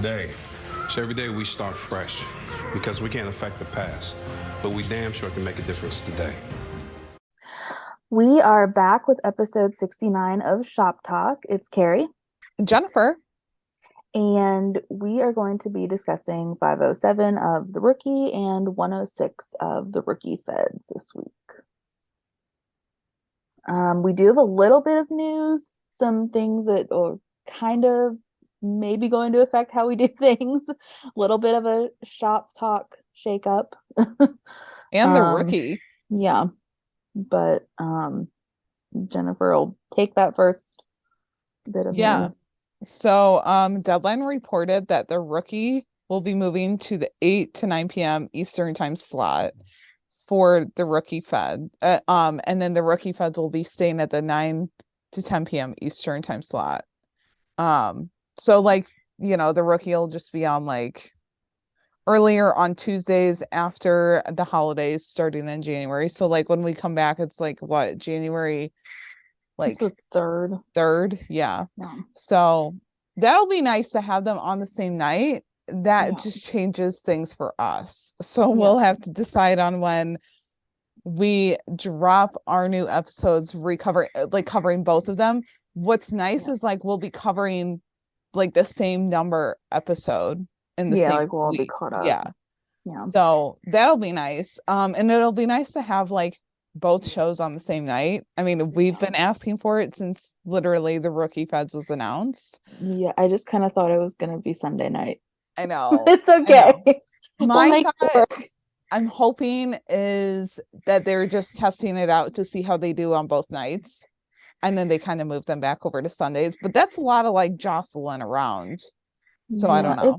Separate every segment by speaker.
Speaker 1: today. So every day we start fresh because we can't affect the past, but we damn sure can make a difference today.
Speaker 2: We are back with episode 69 of Shop Talk. It's Kari.
Speaker 3: Jennifer.
Speaker 2: And we are going to be discussing 507 of The Rookie and 106 of The Rookie Feds this week. We do have a little bit of news, some things that are kind of maybe going to affect how we do things. A little bit of a Shop Talk shakeup.
Speaker 3: And The Rookie.
Speaker 2: Yeah. But Jennifer will take that first bit of news.
Speaker 3: So Deadline reported that The Rookie will be moving to the 8 to 9 p.m. Eastern time slot for The Rookie Fed. And then The Rookie Feds will be staying at the 9 to 10 p.m. Eastern time slot. So like, The Rookie will just be on like earlier on Tuesdays after the holidays starting in January. So like when we come back, it's like what, January? Like
Speaker 2: it's the
Speaker 3: third. Yeah. So that'll be nice to have them on the same night. That just changes things for us. So we'll have to decide on when we drop our new episodes, covering both of them. What's nice is like we'll be covering like the same number episode in the same
Speaker 2: we'll
Speaker 3: week.
Speaker 2: be caught up.
Speaker 3: Yeah. So that'll be nice. And it'll be nice to have like both shows on the same night. I mean, we've been asking for it since literally The Rookie Feds was announced.
Speaker 2: Yeah, I just kind of thought it was gonna be Sunday night.
Speaker 3: I know.
Speaker 2: It's okay.
Speaker 3: My thought, I'm hoping, is that they're just testing it out to see how they do on both nights. And then they kind of move them back over to Sundays. But that's a lot of like jostling around. So I don't know.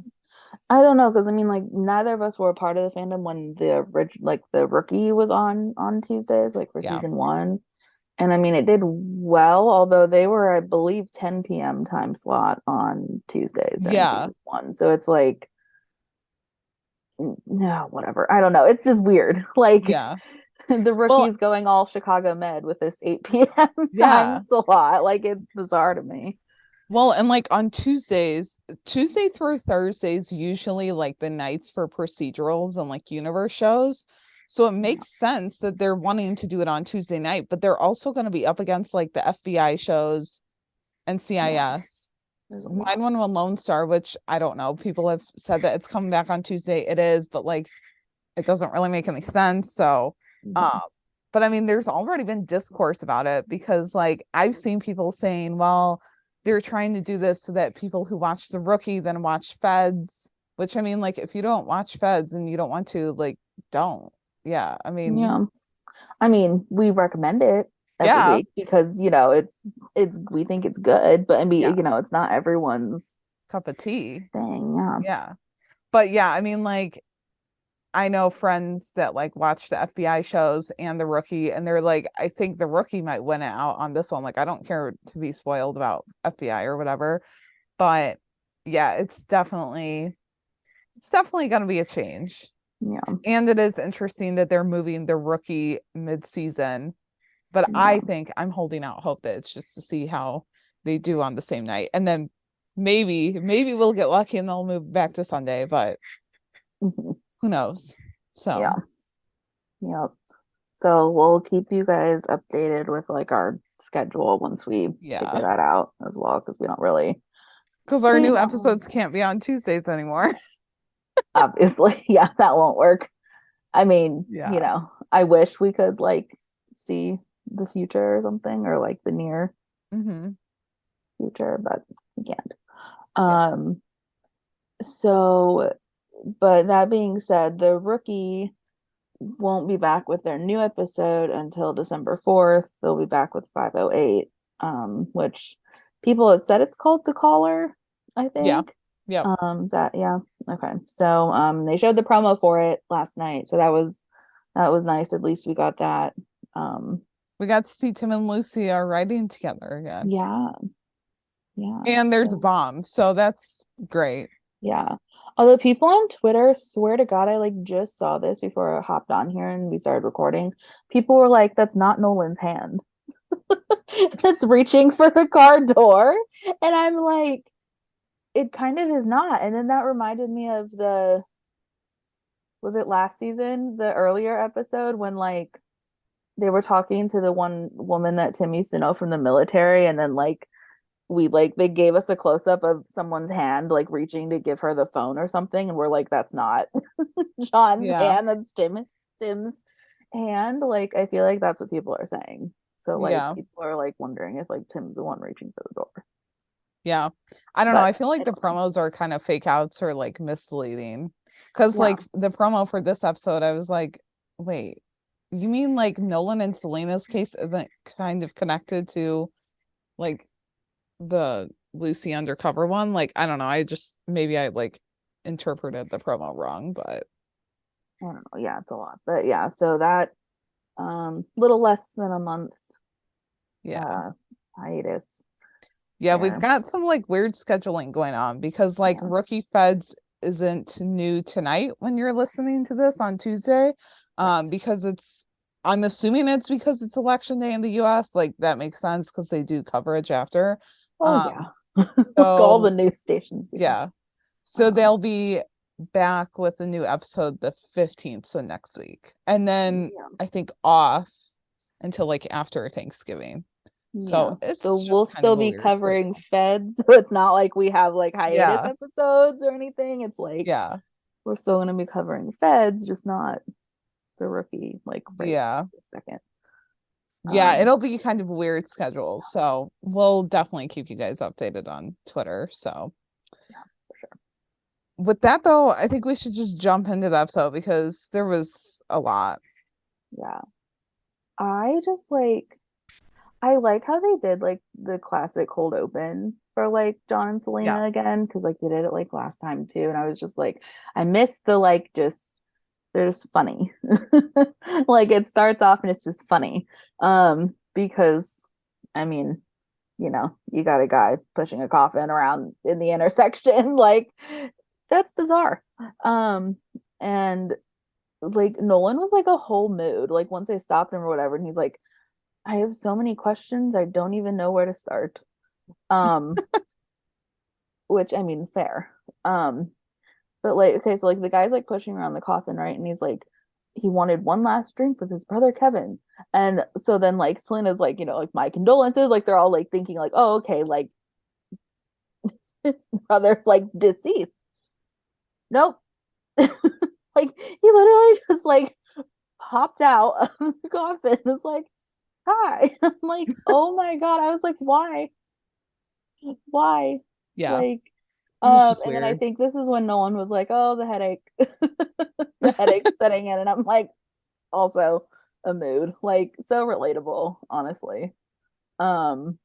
Speaker 2: I don't know, because I mean, like, neither of us were a part of the fandom when the Rookie was on Tuesdays, like for season 1, and I mean, it did well, although they were, I believe, 10 p.m. time slot on Tuesdays during season 1. So it's like, no, whatever. I don't know. It's just weird. Like, the Rookie's going all Chicago Med with this 8 p.m. time slot. Like, it's bizarre to me.
Speaker 3: Well, and like on Tuesday through Thursdays, usually like the nights for procedurals and like universe shows. So it makes sense that they're wanting to do it on Tuesday night, but they're also going to be up against like the FBI shows and CIS. 911 Lone Star, which I don't know. People have said that it's coming back on Tuesday. It is, but like it doesn't really make any sense. So, but I mean, there's already been discourse about it because like I've seen people saying, well, they're trying to do this so that people who watch The Rookie then watch Feds, which I mean, like, if you don't watch Feds and you don't want to, like, don't. Yeah. I mean,
Speaker 2: we recommend it every week because, it's we think it's good, but I mean, it's not everyone's
Speaker 3: cup of tea
Speaker 2: thing.
Speaker 3: Yeah. But yeah, I mean, like, I know friends that like watch the FBI shows and The Rookie, and they're like, I think The Rookie might win it out on this one. Like, I don't care to be spoiled about FBI or whatever, but yeah, it's definitely going to be a change.
Speaker 2: Yeah.
Speaker 3: And it is interesting that they're moving The Rookie mid-season, but I think I'm holding out hope that it's just to see how they do on the same night. And then maybe we'll get lucky and they'll move back to Sunday, but who knows? So
Speaker 2: yeah. So we'll keep you guys updated with like our schedule once we figure that out as well, because we don't really,
Speaker 3: because our new episodes can't be on Tuesdays anymore.
Speaker 2: Obviously, that won't work. I mean, I wish we could like see the future or something, or like the near future, but we can't. So, but that being said, The Rookie won't be back with their new episode until December 4th. They'll be back with 508, which people have said it's called The Caller, I think. Is that okay. So they showed the promo for it last night, so that was nice. At least we got that.
Speaker 3: We got to see Tim and Lucy are writing together again.
Speaker 2: Yeah.
Speaker 3: And there's a bomb, so that's great.
Speaker 2: Yeah. Although people on Twitter, swear to God, I like just saw this before I hopped on here and we started recording. People were like, that's not Nolan's hand. That's reaching for the car door. And I'm like, it kind of is not. And then that reminded me of was it last season, the earlier episode when like they were talking to the one woman that Tim used to know from the military, and then like they gave us a close up of someone's hand like reaching to give her the phone or something, and we're like, that's not John's
Speaker 3: Yeah.
Speaker 2: hand, that's Tim's hand. Like I feel like that's what people are saying. So like
Speaker 3: Yeah.
Speaker 2: people are like wondering if like Tim's the one reaching for the door.
Speaker 3: Yeah. I don't know.
Speaker 2: But
Speaker 3: I feel like the promos are kind of fake outs or like misleading. Because
Speaker 2: yeah.
Speaker 3: like the promo for this episode, I was like, wait, you mean like Nolan and Selena's case isn't kind of connected to like the Lucy undercover one? Like, I don't know. Maybe I like interpreted the promo wrong, but
Speaker 2: I don't know. Yeah, it's a lot. But yeah, so that little less than a month
Speaker 3: yeah.
Speaker 2: hiatus
Speaker 3: Yeah, we've
Speaker 2: there.
Speaker 3: got some like weird scheduling going on because like
Speaker 2: Yeah.
Speaker 3: Rookie Feds isn't new tonight when you're listening to this on Tuesday.
Speaker 2: Right.
Speaker 3: Because I'm assuming it's because it's election day in the US. Like that makes sense because they do coverage after.
Speaker 2: Well, yeah.
Speaker 3: Um,
Speaker 2: Like all the
Speaker 3: so
Speaker 2: news stations do.
Speaker 3: yeah. So
Speaker 2: Um,
Speaker 3: they'll be back with a new episode the 15th, so next week. And then
Speaker 2: yeah.
Speaker 3: I think off until like after Thanksgiving.
Speaker 2: Yeah.
Speaker 3: So
Speaker 2: So
Speaker 3: it's
Speaker 2: we'll
Speaker 3: just kind of
Speaker 2: still
Speaker 3: a
Speaker 2: be
Speaker 3: weird
Speaker 2: covering
Speaker 3: schedule.
Speaker 2: feds. So it's not like we have like hiatus
Speaker 3: Yeah.
Speaker 2: episodes or anything. It's like
Speaker 3: Yeah.
Speaker 2: we're still going to be covering feds, just not the rookie like right
Speaker 3: Yeah.
Speaker 2: this second.
Speaker 3: Yeah,
Speaker 2: Um,
Speaker 3: it'll be kind of a weird schedule. So we'll definitely keep you guys updated on Twitter. So
Speaker 2: yeah, for sure.
Speaker 3: with that though, I think we should just jump into the episode because there was a lot.
Speaker 2: Yeah. I just like I like how they did like the classic cold open for like John and Selena
Speaker 3: Yes.
Speaker 2: again, because like they did it like last time too. And I was just like, I missed the like just they're just funny. Like it starts off and it's just funny. Because I mean, you got a guy pushing a coffin around in the intersection, like that's bizarre. Um, and like Nolan was like a whole mood, like once they stopped him or whatever, and he's like, I have so many questions, I don't even know where to start. Um, which I mean, fair. Um, but like, okay, so like the guy's like pushing around the coffin, right? And he's like, he wanted one last drink with his brother Kevin. And so then like Selena's like, like my condolences. Like they're all like thinking like, oh, okay, like his brother's like deceased. Nope. Like he literally just like popped out of the coffin. Was like, hi. I'm like, oh my God. I was like, why? Why?
Speaker 3: Yeah.
Speaker 2: Like,
Speaker 3: It was just
Speaker 2: and then I
Speaker 3: weird.
Speaker 2: think this is when Nolan was like, oh, the headache. The headache setting in. And I'm like, also a mood. Like so relatable, honestly. Um,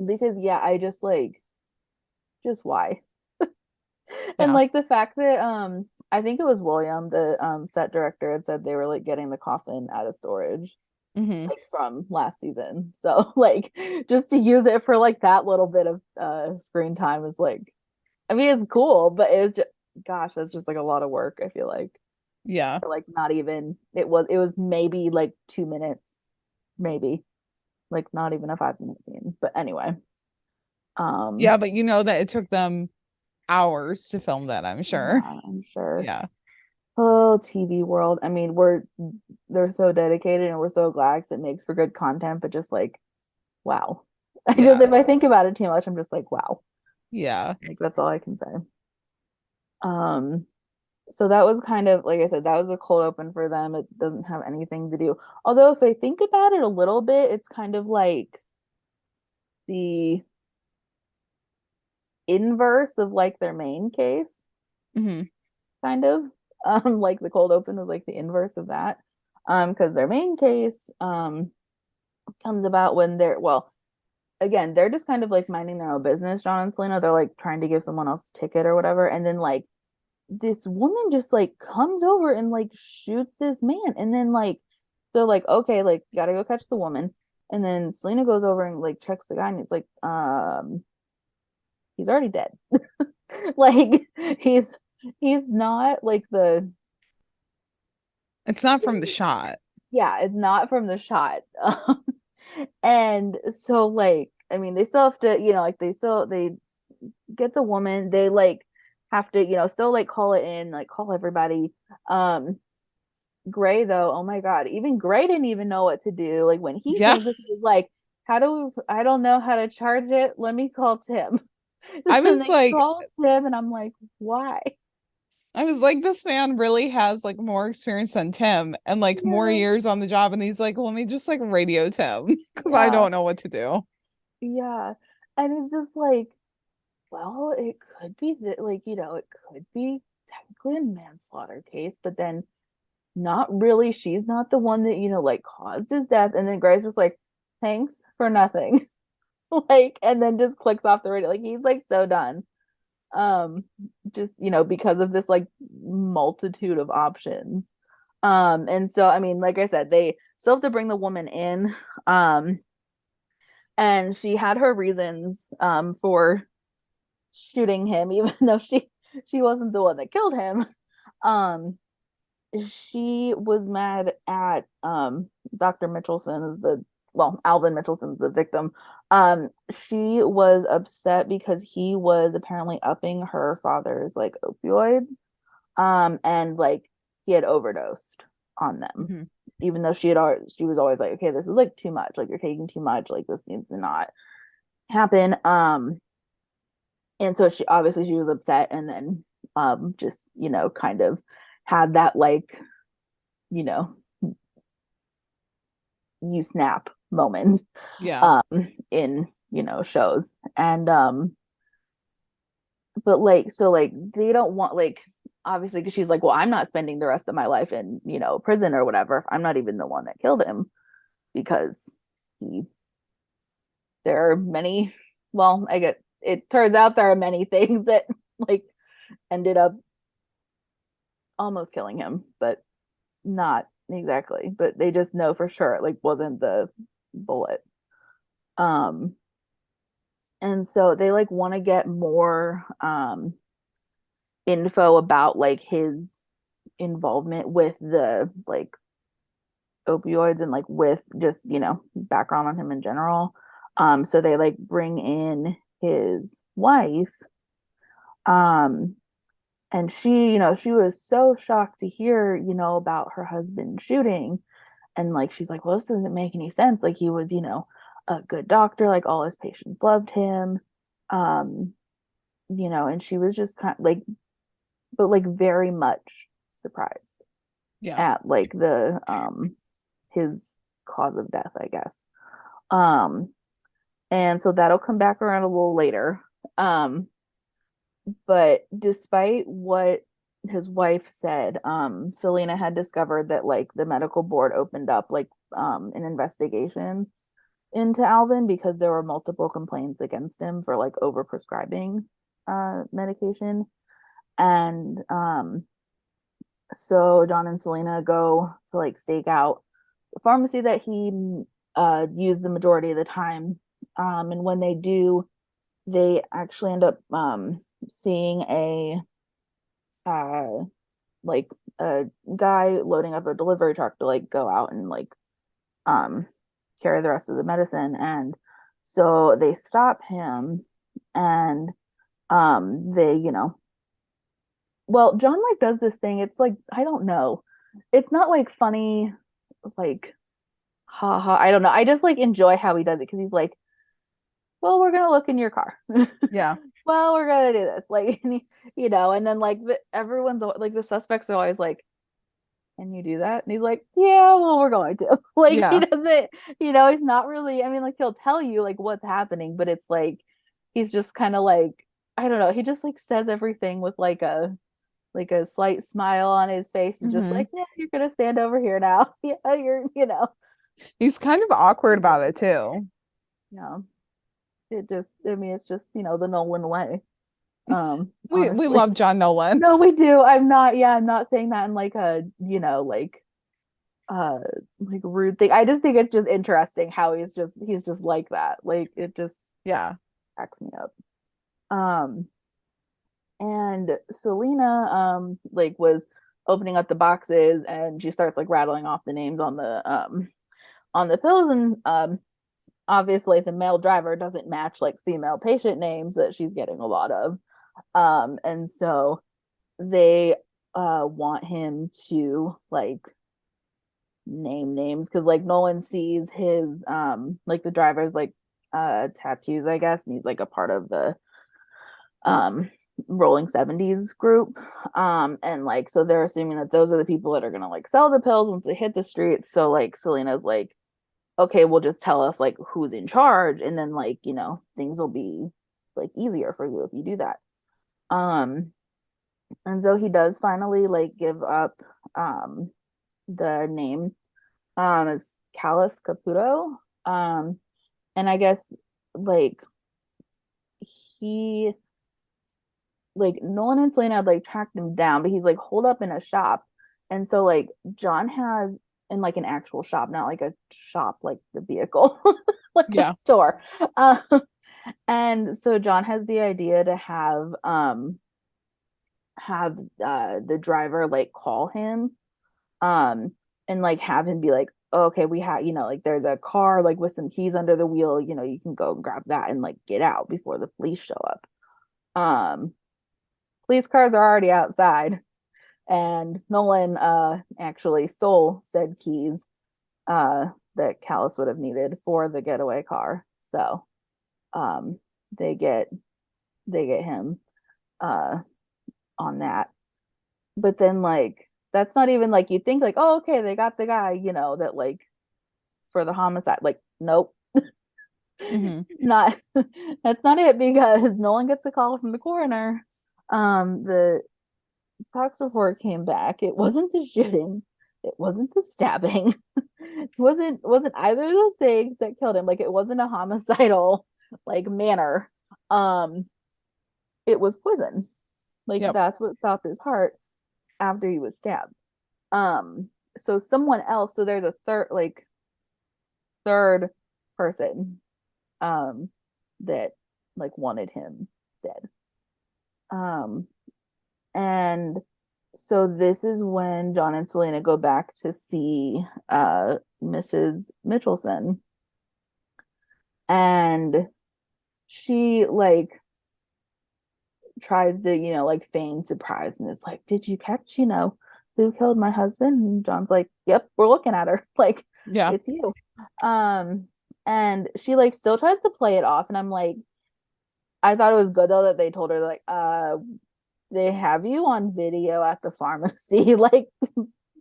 Speaker 2: because yeah, I just why? And
Speaker 3: Yeah.
Speaker 2: like the fact that I think it was William, the set director, had said they were like getting the coffin out of storage
Speaker 3: Hmm.
Speaker 2: like from last season. So like just to use it for like that little bit of screen time is like, I mean it's cool, but it was just, gosh, that's just like a lot of work, I feel like.
Speaker 3: Yeah.
Speaker 2: Or like not even, it was maybe like 2 minutes, maybe like not even a 5 minute scene. But anyway,
Speaker 3: Yeah,
Speaker 2: um
Speaker 3: but you know that it took them hours to film that, I'm sure.
Speaker 2: yeah, I'm sure.
Speaker 3: Yeah.
Speaker 2: Oh, TV world. I mean, they're so dedicated and we're so glad 'cause it makes for good content, but just like, wow.
Speaker 3: Yeah.
Speaker 2: If I think about it too much, I'm just like, wow.
Speaker 3: Yeah.
Speaker 2: Like that's all I can say. Um, so that was kind of like I said, that was a cold open for them. It doesn't have anything to do. Although if I think about it a little bit, it's kind of like the inverse of like their main case,
Speaker 3: Hmm.
Speaker 2: kind of. Like the cold open was like the inverse of that. Because their main case comes about when again, they're just kind of like minding their own business, John and Selena. They're like trying to give someone else a ticket or whatever, and then like this woman just like comes over and like shoots this man, and then like so like okay, like gotta go catch the woman, and then Selena goes over and like checks the guy, and he's like, he's already dead. Like he's not like the
Speaker 3: It's not from the shot.
Speaker 2: yeah, it's not from the shot. And so like I mean they still have to, like they get the woman. They like have to, still like call it in, like call everybody. Gray though, oh my God, even Gray didn't even know what to do. Like when he
Speaker 3: Yeah.
Speaker 2: thinks he was like, I don't know how to charge it. Let me call Tim.
Speaker 3: I
Speaker 2: And
Speaker 3: was
Speaker 2: they
Speaker 3: like,
Speaker 2: call Tim and I'm like, why?
Speaker 3: this man really has like more experience than Tim and like more
Speaker 2: Yeah.
Speaker 3: years on the job. And he's like, let me just like radio Tim because I
Speaker 2: Yeah.
Speaker 3: don't know what to do.
Speaker 2: Yeah. And it's just like, well, it could be that, like, it could be technically a manslaughter case, but then not really. She's not the one that, like caused his death. And then Gray's just like, thanks for nothing. Like, and then just clicks off the radio. Like, he's like so done. Um, just, because of this like multitude of options. And so, I mean, like I said, they still have to bring the woman in. Um, and she had her reasons for shooting him, even though she wasn't the one that killed him. Um, she was mad at Dr. Mitchelson is Alvin Mitchelson's the victim. She was upset because he was apparently upping her father's like opioids. And like he had overdosed on them.
Speaker 3: Mhm.
Speaker 2: Even though she was always like, okay, this is like too much, like you're taking too much, like this needs to not happen. And so she was upset, and then just kind of had that like you know you snap moment
Speaker 3: Yeah.
Speaker 2: in shows. And but like so like they don't want like obviously because she's like, well, I'm not spending the rest of my life in prison or whatever if I'm not even the one that killed him, because he there are many, well, I get it turns out there are many things that like ended up almost killing him, but not exactly. But they just know for sure it like wasn't the bullet. Um, and so they like want to get more info about like his involvement with the like opioids and like with just background on him in general. So they like bring in his wife. Um, and she was so shocked to hear about her husband shooting. And like she's like, well, this doesn't make any sense. Like he was a good doctor, like all his patients loved him. um and she was just kind of like, but like very much surprised
Speaker 3: Yeah.
Speaker 2: at like the his cause of death, I guess. um and so that'll come back around a little later. But despite what his wife said, Selena had discovered that like the medical board opened up like an investigation into Alvin because there were multiple complaints against him for like overprescribing medication. And so John and Selena go to like stake out the pharmacy that he used the majority of the time. And when they do, they actually end up seeing uh like a guy loading up a delivery truck to like go out and like um carry the rest of the medicine. And so they stop him, and they well, John like does this thing. It's like, I don't know, it's not like funny, like haha, I don't know, I just like enjoy how he does it because he's like, well, we're gonna look in your car.
Speaker 3: Yeah.
Speaker 2: Well, we're gonna do this, like, and then like everyone's like the suspects are always like, can you do that? And he's like, yeah, well, we're going to. Like he
Speaker 3: Yeah.
Speaker 2: doesn't, he's not really, I mean, like he'll tell you like what's happening, but it's like he's just kind of like, I don't know, he just like says everything with like a slight smile on his face and just
Speaker 3: Hmm.
Speaker 2: like, yeah, you're gonna stand over here now. Yeah,
Speaker 3: He's kind of awkward about it too.
Speaker 2: yeah. It just, I mean, it's just, the Nolan way.
Speaker 3: We
Speaker 2: Honestly.
Speaker 3: love John Nolan.
Speaker 2: No, we do. I'm not saying that in like a, uh like rude thing. I just think it's just interesting how he's just like that. Like it just
Speaker 3: Yeah.
Speaker 2: cracks me up. Um and Selena like was opening up the boxes, and she starts like rattling off the names on the pills. And obviously the male driver doesn't match like female patient names that she's getting a lot of. And so they want him to like name names because like Nolan sees his like the driver's like tattoos, I guess, and he's like a part of the um rolling 70s group, and like so they're assuming that those are the people that are gonna like sell the pills once they hit the streets. So like Selena's like, okay, well just tell us like who's in charge, and then like things will be like easier for you if you do that. um and so he does finally like give up the name as Callus Caputo. And I guess like he like Nolan and Selena had like tracked him down, but he's like holed up in a shop. And so like John has in like an actual shop, not like a shop like the vehicle, like a
Speaker 3: Yeah.
Speaker 2: store. And so John has the idea to have the driver like call him, and like have him be like, oh, okay, we have like there's a car like with some keys under the wheel, you can go and grab that and like get out before the police show up. Police cars are already outside, and Nolan actually stole said keys that Callus would have needed for the getaway car. So um they get him uh on that. But then like that's not even like you think like, oh, okay, they got the guy, that like for the homicide. Like, nope. Not that's not it, because Nolan gets a call from the coroner. The tox report came back. It wasn't the shooting, it wasn't the stabbing, it wasn't either of those things that killed him. Like, it wasn't a homicidal like manner. Um, it was poison. Like,
Speaker 3: Yep.
Speaker 2: that's what stopped his heart after he was stabbed. So someone else, so there's a third person that like wanted him dead. Um and so this is when John and Selena go back to see Mrs. Mitchelson, and she like tries to like feign surprise and is like, did you catch who killed my husband? And John's like, yep, we're looking at her. Like,
Speaker 3: Yeah.
Speaker 2: it's you. And she like still tries to play it off, and I'm like, I thought it was good though that they told her like, they have you on video at the pharmacy, like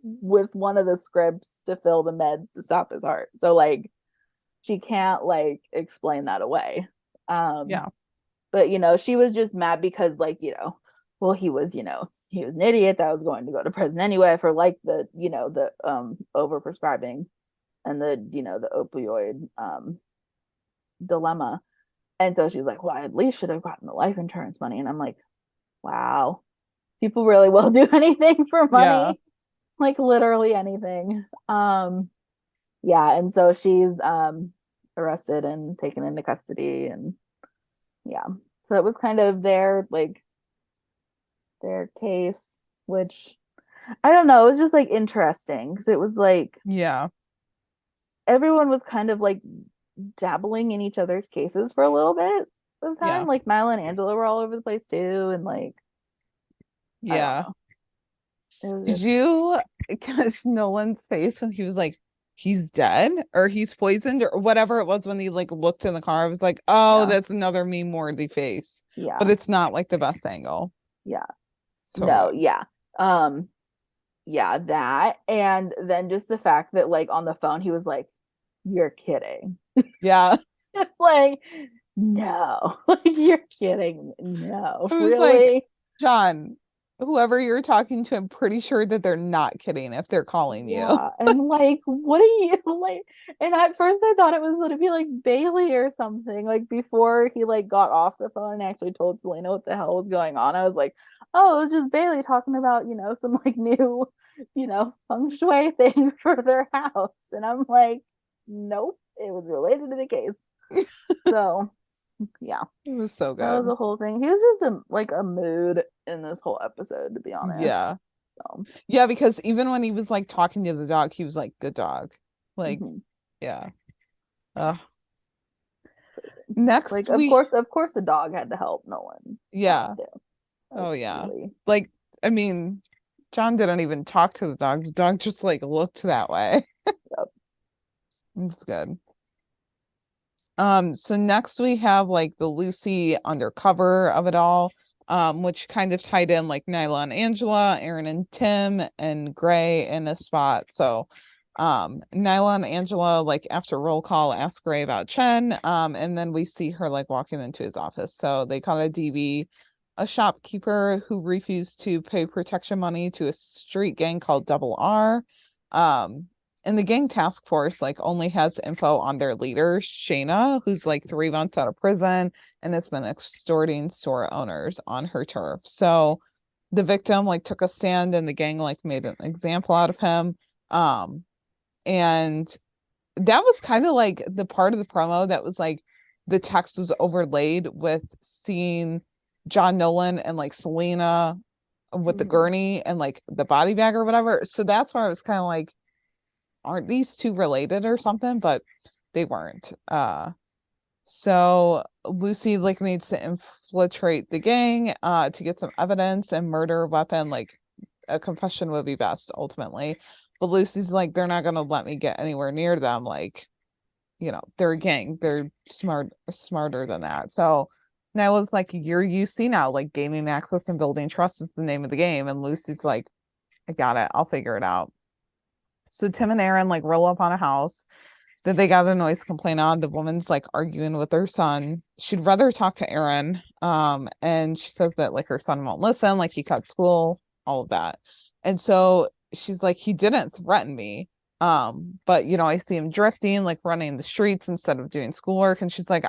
Speaker 2: with one of the scripts to fill the meds to stop his heart. So like she can't like explain that away.
Speaker 3: Yeah.
Speaker 2: But she was just mad because like, well, he was an idiot that was going to go to prison anyway for like the over prescribing and the opioid dilemma. And so she's like, well, I at least should have gotten the life insurance money. And I'm like, wow, people really will do anything for money.
Speaker 3: Yeah.
Speaker 2: Like literally anything. Yeah, and so she's arrested and taken into custody, and yeah. So it was kind of their case, which I don't know, it was just like interesting because it was like
Speaker 3: Yeah.
Speaker 2: everyone was kind of like dabbling in each other's cases for a little bit of time.
Speaker 3: Yeah.
Speaker 2: Like Milo and Angela were all over the place too, and like I don't
Speaker 3: Yeah.
Speaker 2: know. It was
Speaker 3: Did
Speaker 2: just
Speaker 3: you catch Nolan's face when he was like, he's dead or he's poisoned or whatever it was when he like looked in the car? I was like, oh,
Speaker 2: yeah,
Speaker 3: that's another me Morty face. But
Speaker 2: yeah,
Speaker 3: it's not like the best angle.
Speaker 2: yeah.
Speaker 3: So
Speaker 2: No,
Speaker 3: good.
Speaker 2: yeah. Yeah, that. And then just the fact that like on the phone he was like, you're kidding.
Speaker 3: Yeah.
Speaker 2: It's like, no, you're kidding. No,
Speaker 3: I was like,
Speaker 2: really?
Speaker 3: John, whoever you're talking to, I'm pretty sure that they're not kidding if they're calling you.
Speaker 2: Yeah. And like, what are you like? And at first I thought it was gonna be like Bailey or something. Like before he like got off the phone and actually told Selena what the hell was going on. I was like, oh, it was just Bailey talking about, some like new, feng shui thing for their house. And I'm like, nope, it was related to the case. So yeah,
Speaker 3: It was so
Speaker 2: that was
Speaker 3: good.
Speaker 2: the whole thing. He was just a mood in this whole episode, to be honest.
Speaker 3: Yeah.
Speaker 2: So
Speaker 3: Yeah, because even when he was like talking to the dog, he was like, good dog. Like,
Speaker 2: mhm.
Speaker 3: yeah. Ugh. Next
Speaker 2: Like,
Speaker 3: we
Speaker 2: of course, the dog had to help Nolan
Speaker 3: yeah.
Speaker 2: out too. Like,
Speaker 3: Oh yeah.
Speaker 2: really.
Speaker 3: Like, I mean, John didn't even talk to the dog. The dog just like looked that way.
Speaker 2: Yep.
Speaker 3: It's good. So next we have like the Lucy undercover of it all, which kind of tied in like Nyla and Angela, Aaron and Tim, and Gray in a spot. So Nyla and Angela, like after roll call, ask Gray about Chen. And then we see her like walking into his office. So they caught a DB, a shopkeeper who refused to pay protection money to a street gang called Double R. And the gang task force like only has info on their leader, Shayna, who's like 3 months out of prison and has been extorting store owners on her turf. So the victim like took a stand and the gang like made an example out of him. And that was kind of like the part of the promo that was like the text was overlaid with seeing John Nolan and like Selena with the gurney and like the body bag or whatever. So that's where I was kind of like, aren't these two related or something? But they weren't. So Lucy like needs to infiltrate the gang to get some evidence and murder weapon. Like a confession would be best ultimately. But Lucy's like, they're not gonna let me get anywhere near them. Like, they're a gang. They're smarter than that. So Nyla's like, you're UC now. Like gaining access and building trust is the name of the game. And Lucy's like, I got it. I'll figure it out. So Tim and Aaron like roll up on a house that they got a noise complaint on. The woman's like arguing with her son. She'd rather talk to Aaron. And she says that like her son won't listen, like he cut school, all of that. And so she's like, he didn't threaten me. But I see him drifting, like running the streets instead of doing schoolwork. And she's like,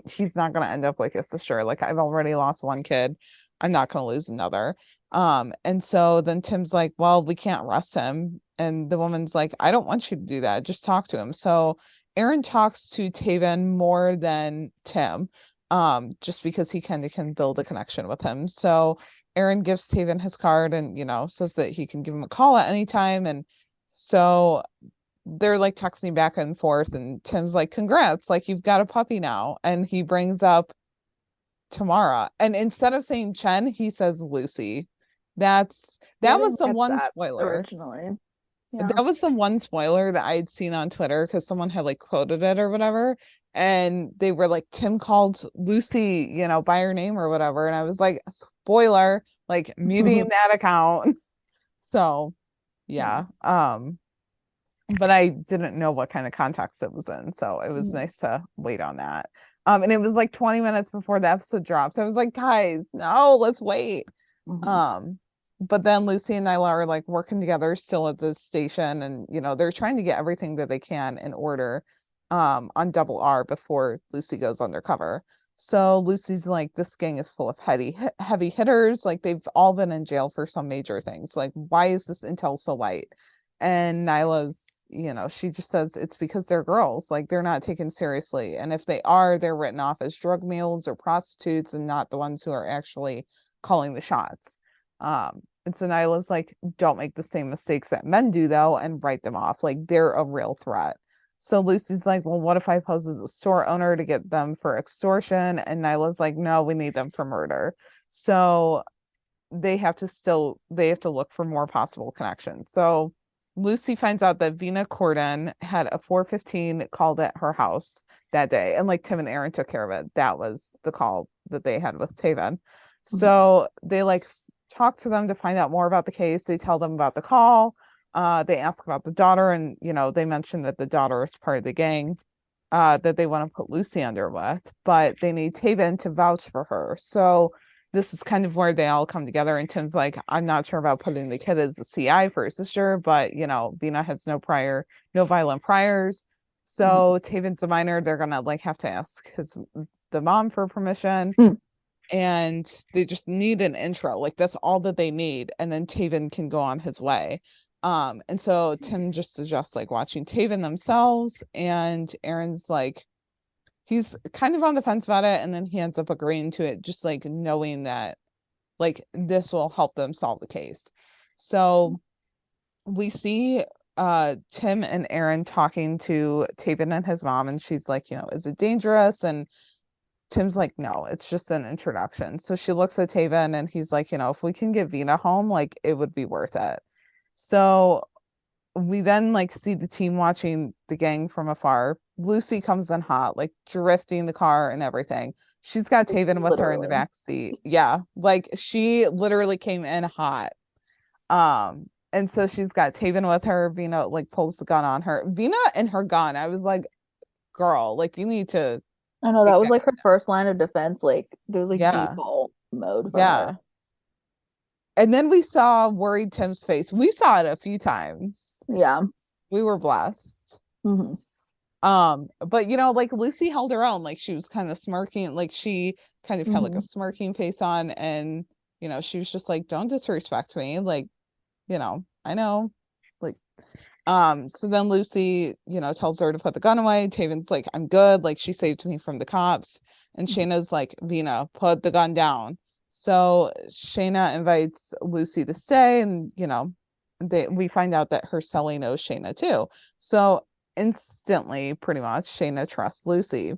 Speaker 3: he's not gonna end up like his sister. Like I've already lost one kid. I'm not gonna lose another. And so then Tim's like, well, we can't arrest him. And the woman's like, I don't want you to do that. Just talk to him. So Aaron talks to Taven more than Tim, just because he kind of can build a connection with him. So Aaron gives Taven his card and, says that he can give him a call at any time. And so they're like texting back and forth. And Tim's like, congrats, like you've got a puppy now. And he brings up Tamara. And instead of saying Chen, he says Lucy. That was the one spoiler
Speaker 2: originally. Yeah.
Speaker 3: That was the one spoiler that I had seen on Twitter because someone had like quoted it or whatever. And they were like, Tim called Lucy, by her name or whatever. And I was like, spoiler, like muting that account. So yeah. But I didn't know what kind of context it was in. So it was nice to wait on that. And it was like 20 minutes before the episode dropped. I was like, guys, no, let's wait. But then Lucy and Nyla are like working together still at the station, and they're trying to get everything that they can in order on Double R before Lucy goes undercover. So Lucy's like, this gang is full of heavy hitters, like they've all been in jail for some major things. Like, why is this intel so light? And Nyla's, she just says it's because they're girls, like they're not taken seriously. And if they are, they're written off as drug mules or prostitutes and not the ones who are actually calling the shots. And so Nyla's like, don't make the same mistakes that men do, though, and write them off. Like, they're a real threat. So Lucy's like, well, what if I pose as a store owner to get them for extortion? And Nyla's like, no, we need them for murder. So they have to look for more possible connections. So Lucy finds out that Vina Corden had a 415 called at her house that day. And like Tim and Aaron took care of it. That was the call that they had with Taven. So they like talk to them to find out more about the case. They tell them about the call. They ask about the daughter, and they mention that the daughter is part of the gang that they want to put Lucy under with, but they need Taven to vouch for her. So this is kind of where they all come together. And Tim's like, I'm not sure about putting the kid as a CI for his sister, but Vina has no violent priors. So Taven's a minor. They're gonna like have to ask the mom for permission. And they just need an intro. Like that's all that they need. And then Taven can go on his way. And so Tim just suggests like watching Taven themselves, and Aaron's like, he's kind of on the fence about it. And then he ends up agreeing to it, just like knowing that like this will help them solve the case. So we see Tim and Aaron talking to Taven and his mom, and she's like, is it dangerous? And Tim's like, no, it's just an introduction. So she looks at Taven and he's like, if we can get Vina home, like it would be worth it. So we then like see the team watching the gang from afar. Lucy comes in hot, like drifting the car and everything. She's got Taven with her in the
Speaker 2: Literally.
Speaker 3: back seat. Yeah, like she literally came in hot. And so she's got Taven with her. Vina like pulls the gun on her. Vina and her gun. I was like, girl, like you need to
Speaker 2: I know
Speaker 3: take
Speaker 2: that was
Speaker 3: that.
Speaker 2: like her first line of defense. Like there was like
Speaker 3: Yeah,
Speaker 2: default mode for her.
Speaker 3: yeah. And then we saw worried Tim's face. We saw it a few times.
Speaker 2: Yeah.
Speaker 3: We were blessed.
Speaker 2: Hmm.
Speaker 3: But like Lucy held her own, like she was kind of smirking, like she kind of had like a
Speaker 2: Hmm.
Speaker 3: smirking face on, and she was just like, don't disrespect me, like, I know. Like, so then Lucy, tells her to put the gun away. Taven's like, I'm good, like she saved me from the cops. And Shayna's like, Vina, put the gun down. So Shayna invites Lucy to stay, and we find out that her cellie knows Shayna too. So instantly, pretty much, Shayna trusts Lucy.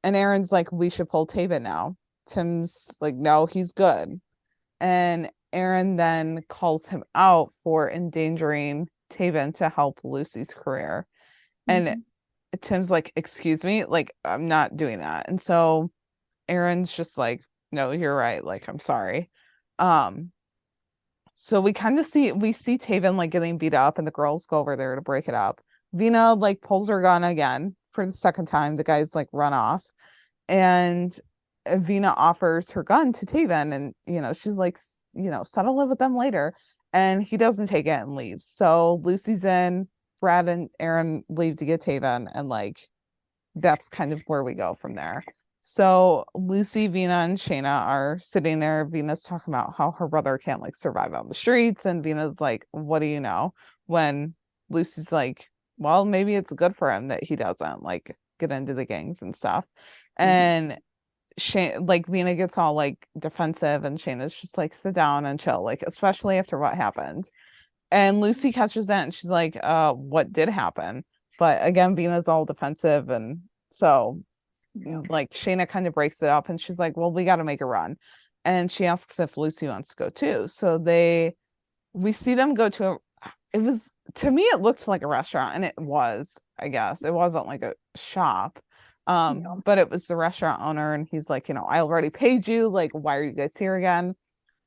Speaker 3: And Aaron's like, we should pull Taven now. Tim's like, no, he's good. And Aaron then calls him out for endangering Taven to help Lucy's career. And Tim's like, excuse me, like, I'm not doing that. And so Aaron's just like, no, you're right. Like, I'm sorry. Um, so we kind of see Taven like getting beat up, and the girls go over there to break it up. Vina like pulls her gun again for the second time. The guys like run off, and Vina offers her gun to Taven, and she's like, settle it with them later. And he doesn't take it and leaves. So Lucy's in, Brad and Aaron leave to get Taven, and like that's kind of where we go from there. So Lucy, Vina, and Shayna are sitting there. Vina's talking about how her brother can't like survive on the streets, and Vina's like, "What do you know?" When Lucy's like, "Well, maybe it's good for him that he doesn't like get into the gangs and stuff." And like Vina gets all like defensive, and Shayna's just like, "Sit down and chill," like especially after what happened. And Lucy catches that, and she's like, what did happen?" But again, Vina's all defensive, and so
Speaker 2: Yeah.
Speaker 3: like Shayna kind of breaks it up, and she's like, well, we got to make a run. And she asks if Lucy wants to go too. So we see them go to it was, to me, it looked like a restaurant, and it was, I guess. It wasn't like a shop.
Speaker 2: Yeah.
Speaker 3: But it was the restaurant owner, and he's like, I already paid you. Like, why are you guys here again?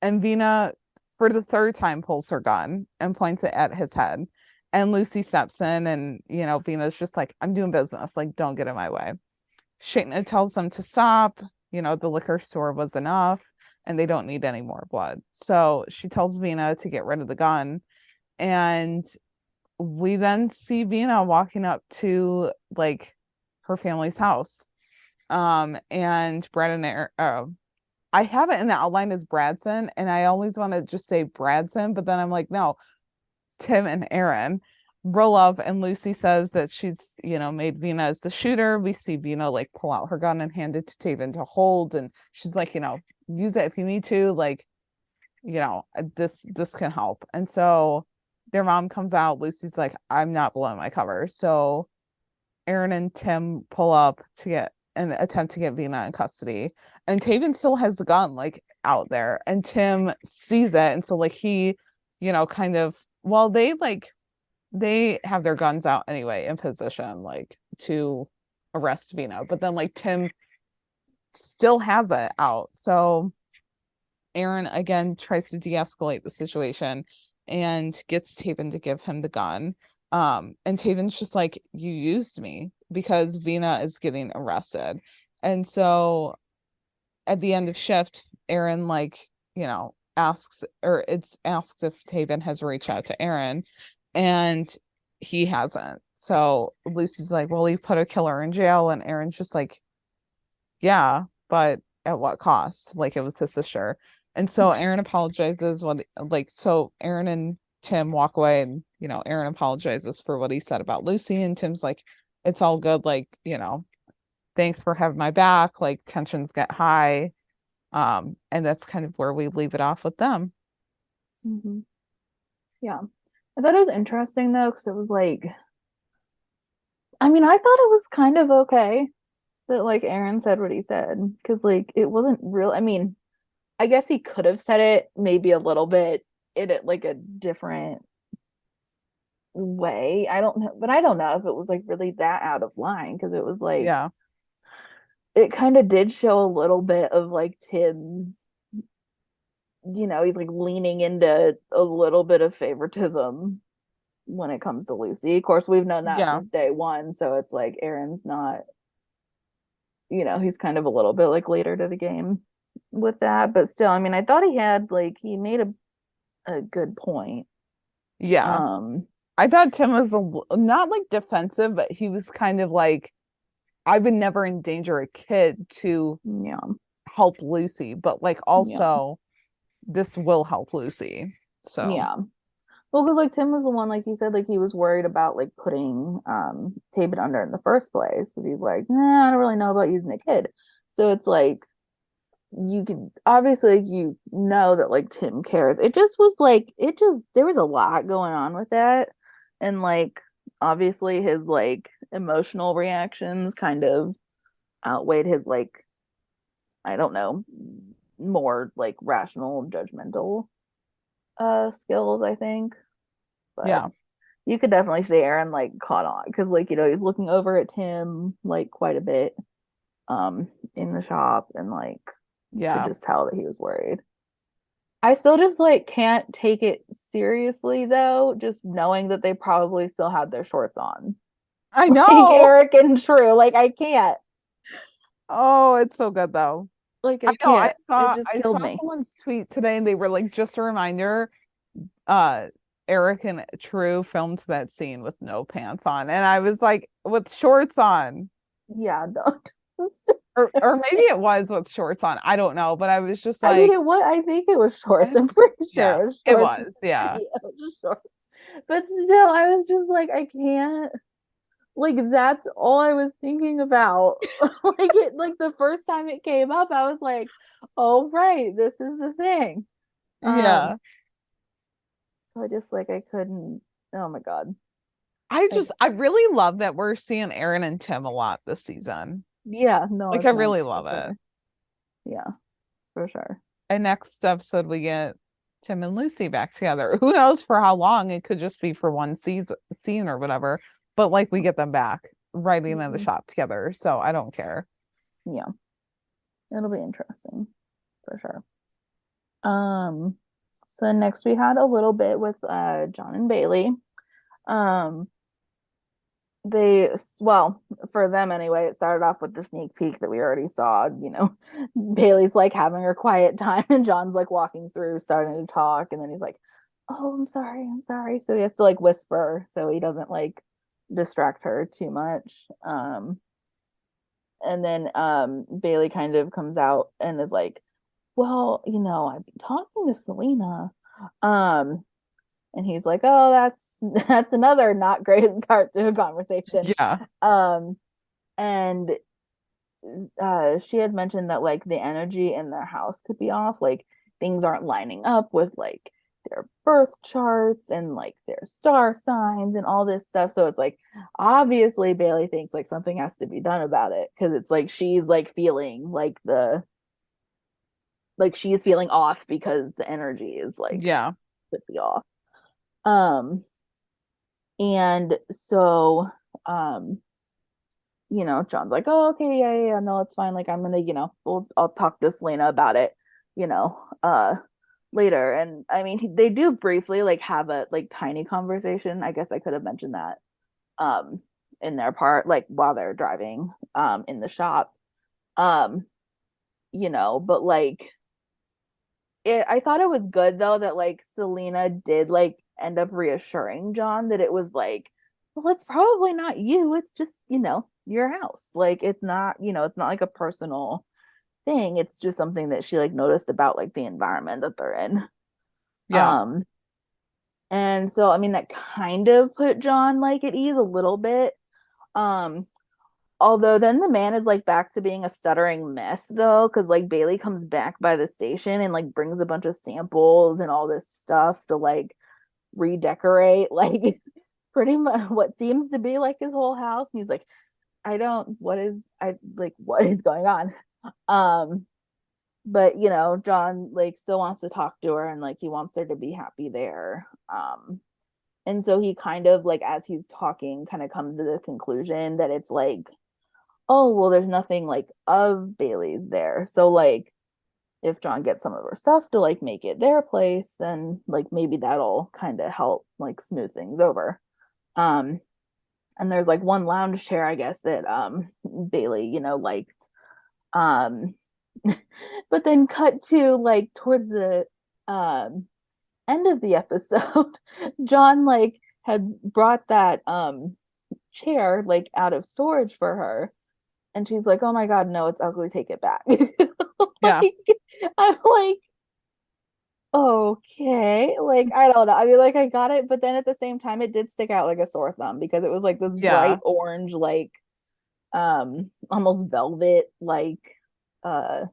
Speaker 3: And Vina, for the third time, pulls her gun and points it at his head. And Lucy steps in, and Vina's just like, I'm doing business. Like, don't get in my way. Shayna tells them to stop. The liquor store was enough, and they don't need any more blood. So she tells Vina to get rid of the gun. And we then see Vina walking up to like her family's house. And Brad and I have it in the outline as Bradson, and I always want to just say Bradson, but then I'm like, no, Tim and Aaron roll up, and Lucy says that she's, made Vina as the shooter. We see Vina like pull out her gun and hand it to Taven to hold, and she's like, use it if you need to, like, this can help. And so their mom comes out. Lucy's like, I'm not blowing my cover. So Aaron and Tim pull up to get an attempt to get Vina in custody. And Taven still has the gun like out there. And Tim sees it. And so like he, kind of, well, they have their guns out anyway in position, like to arrest Vina. But then like Tim still has it out. So Aaron again tries to de-escalate the situation and gets Taven to give him the gun. And Taven's just like, you used me, because Vina is getting arrested. And so at the end of shift, Aaron like, asks, or it's asked if Taven has reached out to Aaron, and he hasn't. So Lucy's like, well, he put a killer in jail, and Aaron's just like, yeah, but at what cost? Like it was his sister. And so Aaron apologizes so Aaron and Tim walk away, and Aaron apologizes for what he said about Lucy, and Tim's like, it's all good, like, thanks for having my back, like tensions get high. And that's kind of where we leave it off with them.
Speaker 2: Yeah. I thought it was interesting though, because it was like, I mean, I thought it was kind of okay that like Aaron said what he said, because like it wasn't real. I mean, I guess he could have said it maybe a little bit in it like a different way. I don't know, but I don't know if it was like really that out of line, because it was like
Speaker 3: Yeah.
Speaker 2: it kind of did show a little bit of like Tim's, he's like leaning into a little bit of favoritism when it comes to Lucy. Of course, we've known that
Speaker 3: Yeah.
Speaker 2: since day one, so it's like Aaron's not, he's kind of a little bit like later to the game with that, but still, I mean, I thought he made a good point.
Speaker 3: Yeah.
Speaker 2: Um,
Speaker 3: I thought Tim was not like defensive, but he was kind of like, I would never endanger a kid to
Speaker 2: yeah,
Speaker 3: help Lucy, but like
Speaker 2: yeah,
Speaker 3: also this will help Lucy. So
Speaker 2: yeah. Well, because like Tim was the one, like he said, like he was worried about like putting Taven under in the first place, because he's like, I don't really know about using a kid. So it's like you could obviously that like Tim cares. It just was like there was a lot going on with that, and like obviously his like emotional reactions kind of outweighed his like, I don't know, more like rational judgmental skills, I think. But
Speaker 3: yeah.
Speaker 2: you could definitely see Aaron like caught on, because like he's looking over at Tim like quite a bit in the shop, and like could
Speaker 3: Yeah.
Speaker 2: just tell that he was worried. I still just like can't take it seriously though, just knowing that they probably still had their shorts on.
Speaker 3: I
Speaker 2: Like
Speaker 3: know.
Speaker 2: Eric and True. Like I can't.
Speaker 3: Oh, it's so good though.
Speaker 2: Like
Speaker 3: I
Speaker 2: I
Speaker 3: know. I
Speaker 2: can't. It
Speaker 3: saw
Speaker 2: just
Speaker 3: I
Speaker 2: killed
Speaker 3: saw
Speaker 2: me.
Speaker 3: someone's tweet today and they were like, just a reminder, uh Eric and True filmed that scene with no pants on. And I was like, with shorts on.
Speaker 2: Yeah, don't.
Speaker 3: Or maybe it was with shorts on. I don't know. But I was just
Speaker 2: I mean
Speaker 3: like,
Speaker 2: it was, I think it was shorts.
Speaker 3: what?
Speaker 2: I'm pretty
Speaker 3: Yeah,
Speaker 2: sure it was
Speaker 3: it
Speaker 2: shorts.
Speaker 3: was. Yeah.
Speaker 2: Yeah, it was just shorts. But still, I was just like, I can't. Like that's all I was thinking about. Like the first time it came up, I was like, oh right, this is the thing. Um,
Speaker 3: Yeah.
Speaker 2: so I just like I couldn't, oh my God. I
Speaker 3: I really love that we're seeing Aaron and Tim a lot this season.
Speaker 2: Yeah, no,
Speaker 3: Like I
Speaker 2: it's nice
Speaker 3: really
Speaker 2: for
Speaker 3: love it.
Speaker 2: sure. Yeah, for sure.
Speaker 3: And next episode we get Tim and Lucy back together. Who knows for how long? It could just be for one scene or whatever. But like we get them back riding in the
Speaker 2: Mhm.
Speaker 3: shop together. So I don't care.
Speaker 2: Yeah, it'll be interesting for sure. Um, so then next we had a little bit with John and Bailey. Um, well, for them anyway, it started off with the sneak peek that we already saw. Bailey's like having her quiet time, and John's like walking through starting to talk, and then he's like, oh, I'm sorry, so he has to like whisper so he doesn't like distract her too much. And then Bailey kind of comes out and is like, well, I've been talking to Selena. um and he's like, oh, that's another not great start to a conversation.
Speaker 3: Yeah.
Speaker 2: um and she had mentioned that like the energy in their house could be off, like things aren't lining up with like their birth charts and like their star signs and all this stuff. So it's like obviously Bailey thinks like something has to be done about it, because it's like she's like feeling like she's feeling off because the energy is like
Speaker 3: Yeah.
Speaker 2: could be off. And so um John's like, oh, okay, yeah, no, it's fine. Like, I'm gonna, I'll talk to Selena about it, you know, uh, later. And I mean, they do briefly like have a like tiny conversation. I guess I could have mentioned that, um, in their part, like while they're driving, in the shop, um, but like, I thought it was good though that like Selena did like end up reassuring John that it was like, well, it's probably not you. It's just, your house. Like it's not like a personal thing. It's just something that she like noticed about like the environment that they're in.
Speaker 3: Yeah.
Speaker 2: Um, and so I mean that kind of put John like at ease a little bit. Um, Although then the man is like back to being a stuttering mess though, because like Bailey comes back by the station and like brings a bunch of samples and all this stuff to like redecorate like pretty much what seems to be like his whole house. And he's like, what is going on? Um, but John like still wants to talk to her and like he wants her to be happy there. And so he kind of like as he's talking kind of comes to the conclusion that it's like, oh well, there's nothing like of Bailey's there. So like if John gets some of her stuff to like make it their place, then like maybe that'll kind of help like smooth things over. Um, and there's like one lounge chair, I guess, that Bailey, liked. Um, but then cut to like towards the end of the episode, John like had brought that chair like out of storage for her. And she's like, "Oh my God, no, it's ugly. Take it back."
Speaker 3: Yeah.
Speaker 2: Like, I'm like, okay, like I don't know. I mean, like I got it, but then at the same time, it did stick out like a sore thumb because it was like this
Speaker 3: Yeah.
Speaker 2: bright orange, like almost velvet, uh,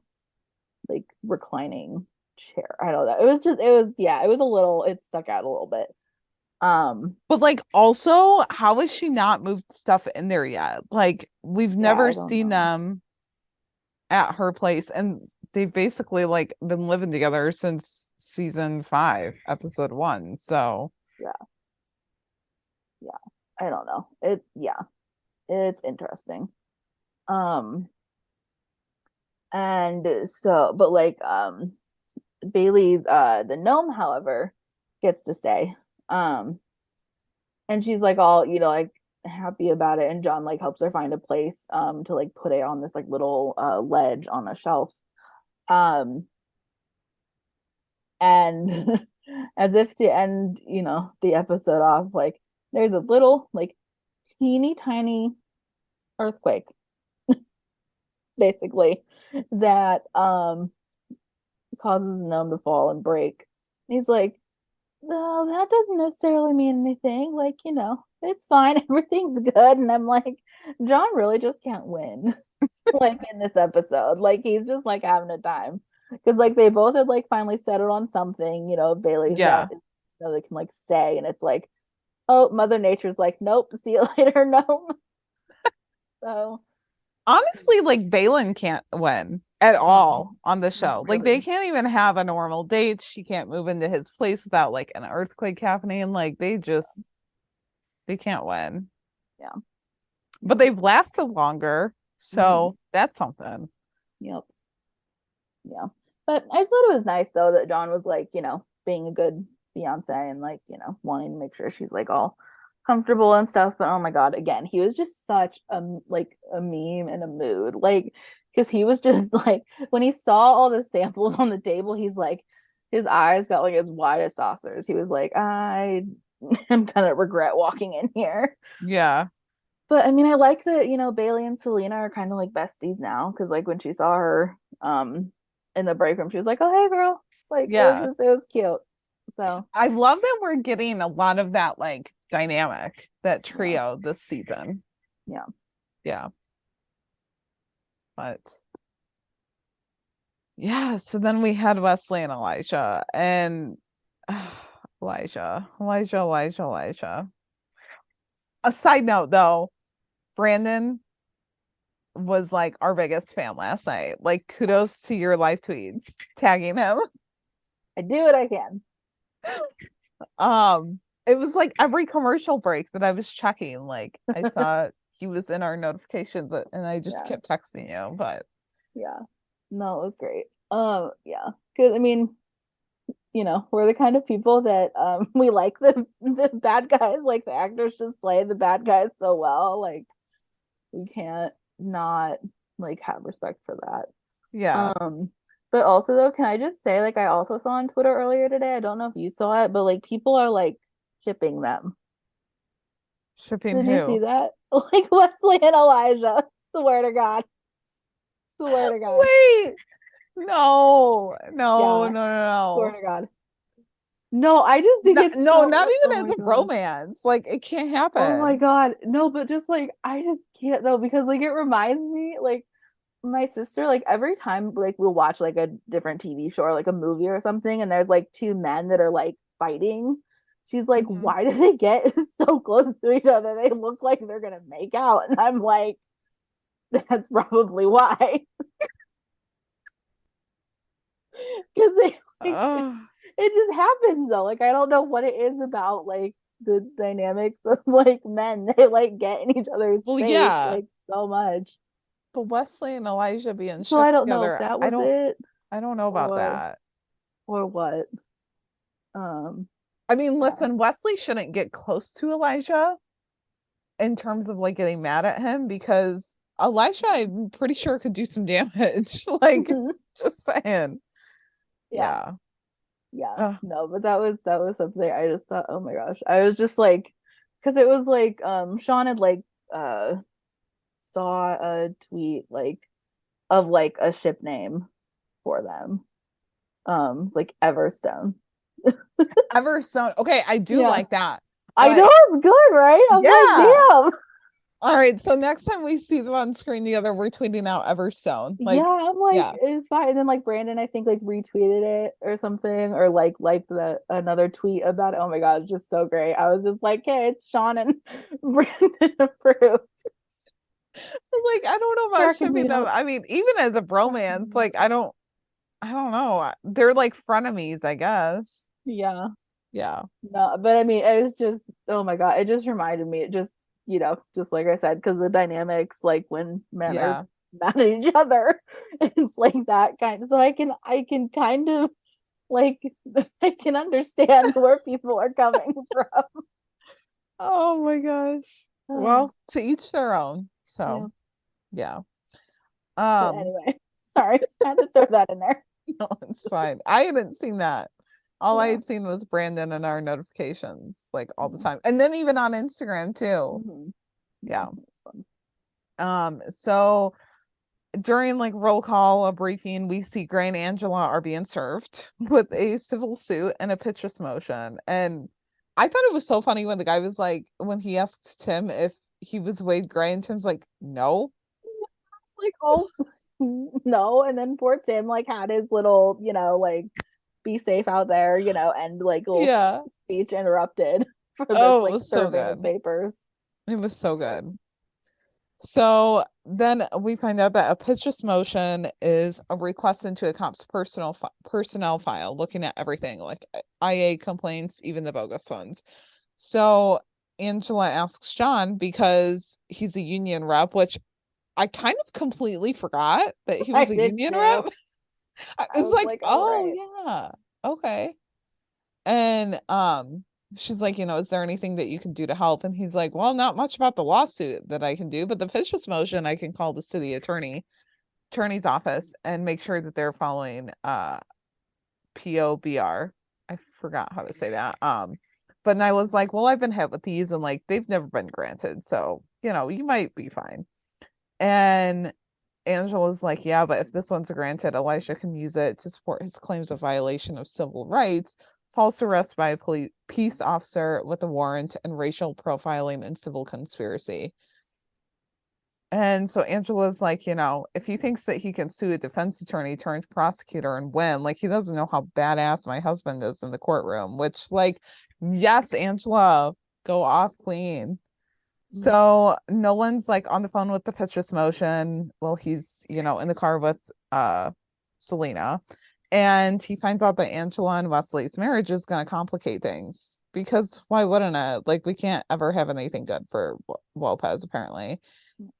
Speaker 2: like reclining chair. I don't know. It was a little. It stuck out a little bit.
Speaker 3: But like also, how has she not moved stuff in there yet? Like we've
Speaker 2: Yeah,
Speaker 3: never
Speaker 2: I don't
Speaker 3: seen
Speaker 2: know.
Speaker 3: them at her place, and they've basically like been living together since season 5, episode 1. So
Speaker 2: Yeah, yeah, I don't know. It's interesting. Um, and so, but like, Bailey's the gnome, however, gets to stay. Um, and she's like all, like happy about it. And John like helps her find a place to like put it on this like little ledge on a shelf. Um, and as if to end, the episode off, like there's a little like teeny tiny earthquake, basically, that causes the gnome to fall and break. And he's like, no, that doesn't necessarily mean anything. Like, it's fine. Everything's good. And I'm like, John really just can't win. Like in this episode. Like he's just like having a time. Because like they both had like finally settled on something, Bailey's
Speaker 3: yeah.
Speaker 2: that they can like stay. And it's like, oh, Mother Nature's like, nope, see you later, gnome. So
Speaker 3: Honestly, like Balin can't win at
Speaker 2: no,
Speaker 3: all on the
Speaker 2: not
Speaker 3: show. Like they
Speaker 2: really.
Speaker 3: can't even have a normal date. She can't move into his place without like an earthquake happening. Like they can't win.
Speaker 2: Yeah.
Speaker 3: But
Speaker 2: No.
Speaker 3: they've lasted longer,
Speaker 2: Mhm.
Speaker 3: so that's something.
Speaker 2: Yep. Yeah. But I just thought it was nice though that John was like, being a good fiance and like, wanting to make sure she's like all comfortable and stuff. But oh my God, again, he was just such a meme and a mood. Like, because he was just like when he saw all the samples on the table, he's like his eyes got like as wide as saucers. He was like, I am gonna regret walking in here.
Speaker 3: Yeah.
Speaker 2: But I mean, I like that, Bailey and Selena are kind of like besties now because like when she saw her in the break room, she was like, "Oh, hey girl." Like
Speaker 3: Yeah.
Speaker 2: it was cute. So,
Speaker 3: I love that we're getting a lot of that like dynamic, that
Speaker 2: yeah.
Speaker 3: trio this season.
Speaker 2: Yeah.
Speaker 3: Yeah. But yeah, so then we had Wesley and Elijah and Elijah. A side note though, Brandon was like our biggest fan last night. Like kudos to your live tweets tagging him.
Speaker 2: I do what I can.
Speaker 3: It was like every commercial break that I was checking, like I saw he was in our notifications and I just
Speaker 2: Yeah.
Speaker 3: kept texting you, but
Speaker 2: Yeah. No, it was great. Yeah. Because I mean, we're the kind of people that we like the bad guys, like the actors just play the bad guys so well. Like we can't not like have respect for that.
Speaker 3: yeah.
Speaker 2: But also though, can I just say, like I also saw on Twitter earlier today, I don't know if you saw it, but like people are like shipping them.
Speaker 3: Shipping
Speaker 2: Did you see
Speaker 3: who?
Speaker 2: that? Like Wesley and Elijah. Swear to God. Swear to God.
Speaker 3: Wait, no, no, no,
Speaker 2: Yeah. Swear
Speaker 3: no,
Speaker 2: to God. No, I just think
Speaker 3: no,
Speaker 2: it's
Speaker 3: no,
Speaker 2: so
Speaker 3: not
Speaker 2: oh
Speaker 3: even as
Speaker 2: my
Speaker 3: a
Speaker 2: God.
Speaker 3: romance. Like it can't
Speaker 2: Oh my
Speaker 3: happen.
Speaker 2: God. No, but just like I just can't though, because like it reminds me like my sister, like every time like we'll watch like a different TV show or like a movie or something, and there's like two men that are like fighting. she's like,
Speaker 3: Mhm.
Speaker 2: why do they get so close to each other? They look like they're gonna make out. And I'm like, that's probably why. Because they like,
Speaker 3: Oh,
Speaker 2: it just happens though. Like I don't know what it is about like the dynamics of like men. They like get in each other's
Speaker 3: well,
Speaker 2: face
Speaker 3: yeah.
Speaker 2: like so much.
Speaker 3: But Wesley and Elijah being
Speaker 2: So I
Speaker 3: shipped
Speaker 2: don't know if
Speaker 3: together,
Speaker 2: that was it
Speaker 3: I don't know about
Speaker 2: or
Speaker 3: that.
Speaker 2: what. Um
Speaker 3: I mean,
Speaker 2: uh,
Speaker 3: listen, Wesley shouldn't get close to Elijah in terms of like getting mad at him because Elijah, I'm pretty sure could do some damage. Like, just saying.
Speaker 2: yeah.
Speaker 3: Yeah.
Speaker 2: Yeah.
Speaker 3: Ugh.
Speaker 2: No, but that was something I just thought, oh my gosh. I was just like, because it was like Sean had like uh saw a tweet like of like a ship name for them. It's like Everstone.
Speaker 3: Everstone. Okay, I do
Speaker 2: Yeah.
Speaker 3: like that.
Speaker 2: I know
Speaker 3: But
Speaker 2: it's good, right? I'm like,
Speaker 3: yeah.
Speaker 2: damn.
Speaker 3: All right. So next time we see them on screen together, we're tweeting out Everstone. Like,
Speaker 2: Yeah, I'm like,
Speaker 3: yeah.
Speaker 2: it's fine. And then like Brandon, I think like retweeted it or something, or like liked the another tweet about it. Oh my god, it's just so great. I was just like, hey, it's Sean and Brandon approved.
Speaker 3: Like, I don't know about
Speaker 2: Cracking me
Speaker 3: shipping them.
Speaker 2: up.
Speaker 3: I mean, even as a
Speaker 2: Cracking
Speaker 3: bromance,
Speaker 2: me up.
Speaker 3: like I don't know. They're like frenemies, I guess.
Speaker 2: Yeah.
Speaker 3: Yeah.
Speaker 2: No, but I mean, it was just, oh my God, it just reminded me, it just, just like I said, because the dynamics, like when men are
Speaker 3: Yeah.
Speaker 2: mad at each other, it's like that kind. So I can kind of like, I can understand where people are coming from.
Speaker 3: Oh my gosh.
Speaker 2: Oh,
Speaker 3: Well, to each their own.
Speaker 2: yeah.
Speaker 3: So, yeah.
Speaker 2: But
Speaker 3: Um,
Speaker 2: anyway, sorry, I had to throw that in there.
Speaker 3: no, it's fine. I hadn't seen that. All I
Speaker 2: Yeah.
Speaker 3: had seen was Brandon and our notifications like all the
Speaker 2: Mhm.
Speaker 3: time. And then even on Instagram too.
Speaker 2: Mhm. Yeah,
Speaker 3: Yeah.
Speaker 2: that's fun.
Speaker 3: So during like roll call, a briefing, we see Gray and Angela are being served with a civil suit and a pitchless motion. And I thought it was so funny when the guy was like, when he asked Tim if he was Wade Gray, and Tim's like, no.
Speaker 2: It's like, oh no, and then poor Tim like had his little, like be safe out there, and like little
Speaker 3: Yeah.
Speaker 2: speech interrupted for this
Speaker 3: Oh, it
Speaker 2: like
Speaker 3: was so
Speaker 2: serving of
Speaker 3: good.
Speaker 2: papers.
Speaker 3: It was so good. So then we find out that a pitchless motion is a request into a comp's personnel file, looking at everything like IA complaints, even the bogus ones. So Angela asks John because he's a union rep, which I kind of completely forgot that he
Speaker 2: I
Speaker 3: was a
Speaker 2: did
Speaker 3: union
Speaker 2: too.
Speaker 3: rep. I
Speaker 2: I
Speaker 3: was
Speaker 2: was
Speaker 3: like,
Speaker 2: like, oh
Speaker 3: oh
Speaker 2: right.
Speaker 3: yeah, okay. And she's like, is there anything that you can do to help? And he's like, well, not much about the lawsuit that I can do, but the pitchless motion, I can call the city attorney's office and make sure that they're following POBR. I forgot how to say that. But Nyla's like, well, I've been hit with these and like they've never been granted. So, you might be fine. And Angela's like, yeah, but if this one's granted, Elisha can use it to support his claims of violation of civil rights, false arrest by a peace officer with a warrant, and racial profiling and civil conspiracy. And so Angela's like, if he thinks that he can sue a defense attorney turned prosecutor and win, like he doesn't know how badass my husband is in the courtroom, which like, yes, Angela, go off queen. So Nolan's like on the phone with the pitchless motion. Well, he's, in the car with Selena. And he finds out that Angela and Wesley's marriage is gonna complicate things. Because why wouldn't it? Like we can't ever have anything good for Lopez, apparently.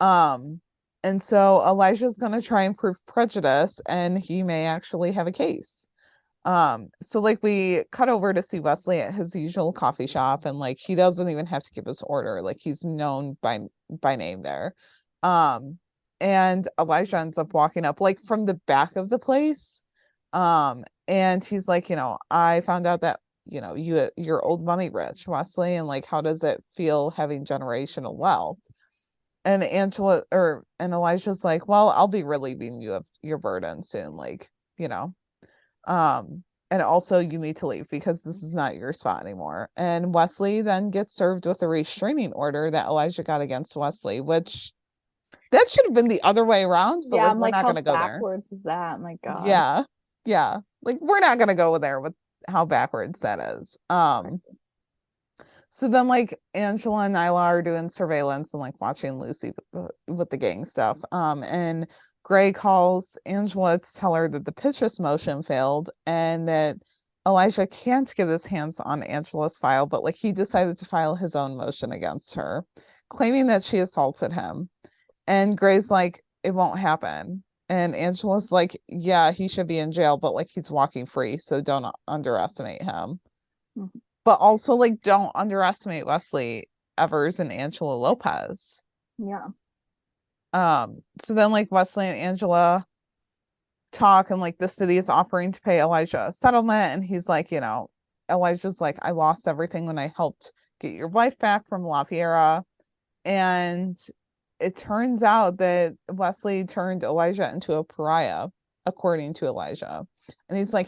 Speaker 3: Um, and so Elijah's gonna try and prove prejudice, and he may actually have a case. So like we cut over to see Wesley at his usual coffee shop, and like he doesn't even have to give his order, like he's known by name there. Um, and Elijah ends up walking up like from the back of the place. And he's like, I found out that you're old money rich, Wesley, and like how does it feel having generational wealth? And Elijah's like, well, I'll be relieving you of your burden soon, like, you know. And also you need to leave because this is not your spot anymore. And Wesley then gets served with a restraining order that Elijah got against Wesley, which that should have been the other way around, but
Speaker 2: Yeah,
Speaker 3: like
Speaker 2: I'm
Speaker 3: we're
Speaker 2: like,
Speaker 3: not
Speaker 2: how
Speaker 3: gonna go there.
Speaker 2: backwards is that? My God.
Speaker 3: Yeah. Yeah. Like we're not gonna go there with how backwards that is.
Speaker 2: Crazy.
Speaker 3: So then like Angela and Nyla are doing surveillance and like watching Lucy with the gang stuff. And Gray calls Angela to tell her that the Pitchess motion failed and that Elijah can't get his hands on Angela's file, but like he decided to file his own motion against her, claiming that she assaulted him. And Gray's like, it won't happen. And Angela's like, yeah, he should be in jail, but like he's walking free, so don't underestimate him.
Speaker 2: Mhm.
Speaker 3: But also like don't underestimate Wesley Evers and Angela Lopez.
Speaker 2: Yeah.
Speaker 3: So then like Wesley and Angela talk and like the city is offering to pay Elijah a settlement, and he's like, Elijah's like, I lost everything when I helped get your wife back from La Fiera. And it turns out that Wesley turned Elijah into a pariah, according to Elijah. And he's like,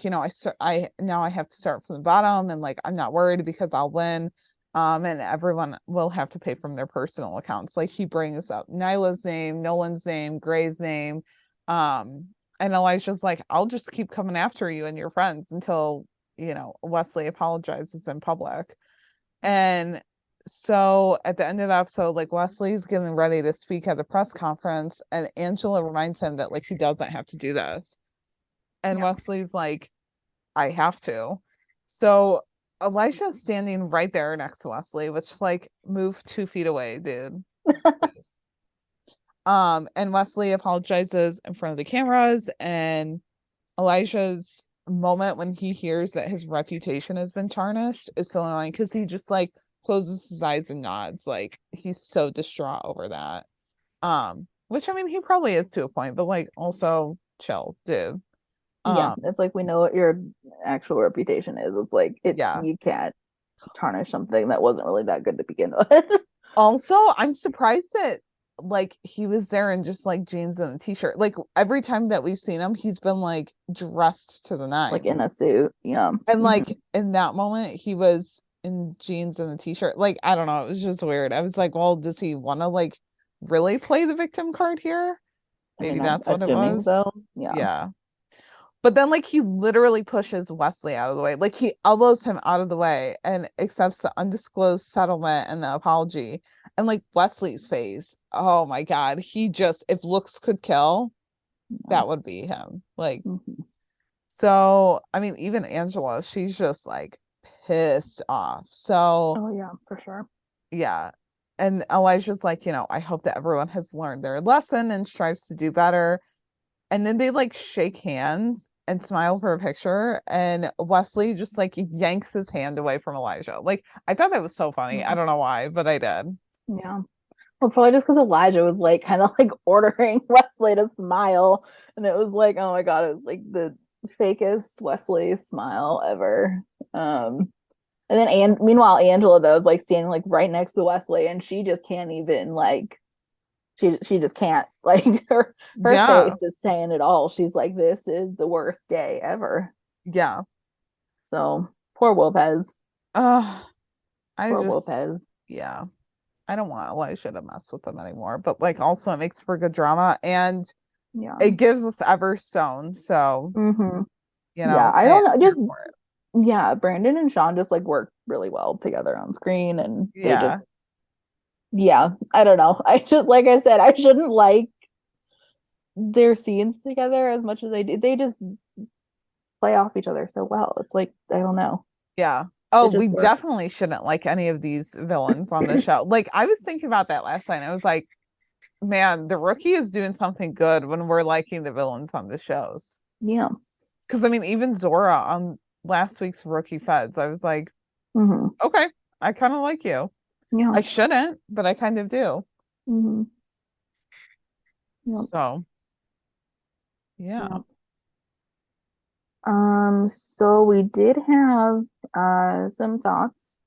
Speaker 3: I now I have to start from the bottom, and like I'm not worried because I'll win. And everyone will have to pay from their personal accounts. Like he brings up Nyla's name, Nolan's name, Gray's name. And Elijah's like, I'll just keep coming after you and your friends until, Wesley apologizes in public. And so at the end of the episode, like Wesley's getting ready to speak at the press conference, and Angela reminds him that like he doesn't have to do this. And
Speaker 2: Yeah.
Speaker 3: Wesley's like, I have to. So Elijah's standing right there next to Wesley, which like move 2 feet away, dude. And Wesley apologizes in front of the cameras, and Elijah's moment when he hears that his reputation has been tarnished is so annoying because he just like closes his eyes and nods. Like he's so distraught over that. Which I mean he probably is to a point, but like also chill, dude.
Speaker 2: Yeah, it's like we know what your actual reputation is. It's like
Speaker 3: Yeah.
Speaker 2: you can't tarnish something that wasn't really that good to begin with.
Speaker 3: Also, I'm surprised that like he was there in just like jeans and a t-shirt. Like every time that we've seen him, he's been like dressed to the nines.
Speaker 2: Like in a suit. Yeah.
Speaker 3: And like in that moment, he was in jeans and a t-shirt. Like, I don't know, it was just weird. I was like, well, does he want to like really play the victim card here?
Speaker 2: I
Speaker 3: Maybe
Speaker 2: mean, I'm
Speaker 3: that's what it
Speaker 2: assuming
Speaker 3: was.
Speaker 2: so. Yeah.
Speaker 3: Yeah. But then like he literally pushes Wesley out of the way. Like he elbows him out of the way and accepts the undisclosed settlement and the apology. And like Wesley's face, oh my God, he just, if looks could kill, that would be him. Like,
Speaker 2: Mhm.
Speaker 3: so I mean, even Angela, she's just like pissed off. So
Speaker 2: Oh yeah, for sure.
Speaker 3: yeah. And Elijah's like, I hope that everyone has learned their lesson and strives to do better. And then they like shake hands and smile for a picture, and Wesley just like yanks his hand away from Elijah. Like I thought that was so funny. I
Speaker 2: Yeah.
Speaker 3: don't know why, but I did.
Speaker 2: Yeah. Well, probably just because Elijah was like kind of like ordering Wesley to smile. And it was like, oh my God, it was like the fakest Wesley smile ever. And then meanwhile, Angela though is like standing like right next to Wesley, and she just can't even like she just can't like her
Speaker 3: Yeah.
Speaker 2: face is saying it all. She's like, this is the worst day ever.
Speaker 3: Yeah.
Speaker 2: So poor Lopez.
Speaker 3: Uh I
Speaker 2: Poor
Speaker 3: just
Speaker 2: Lopez.
Speaker 3: yeah. I don't want Elijah to mess with them anymore. But like also it makes for good drama, and
Speaker 2: Yeah.
Speaker 3: it gives us Everstone. So
Speaker 2: Mm-hmm. Yeah. I
Speaker 3: I
Speaker 2: don't know.
Speaker 3: I'm here
Speaker 2: Just
Speaker 3: for it.
Speaker 2: yeah, Brandon and Sean just like work really well together on screen, and they just
Speaker 3: Yeah.
Speaker 2: yeah, I don't know. I just like I said, I shouldn't like their scenes together as much as they do. They just play off each other so well. It's like I don't know.
Speaker 3: Yeah. Oh,
Speaker 2: It
Speaker 3: we
Speaker 2: just works.
Speaker 3: definitely shouldn't like any of these villains on the show. Like I was thinking about that last night. I was like, man, the rookie is doing something good when we're liking the villains on the shows.
Speaker 2: Yeah.
Speaker 3: Because I mean, even Zora on last week's Rookie Feds, I was like,
Speaker 2: Mm-hmm.
Speaker 3: okay, I kind of like you.
Speaker 2: Yeah.
Speaker 3: I shouldn't, but I kind of do.
Speaker 2: Mm-hmm. Yep.
Speaker 3: So, yeah.
Speaker 2: Yep. So we did have some thoughts.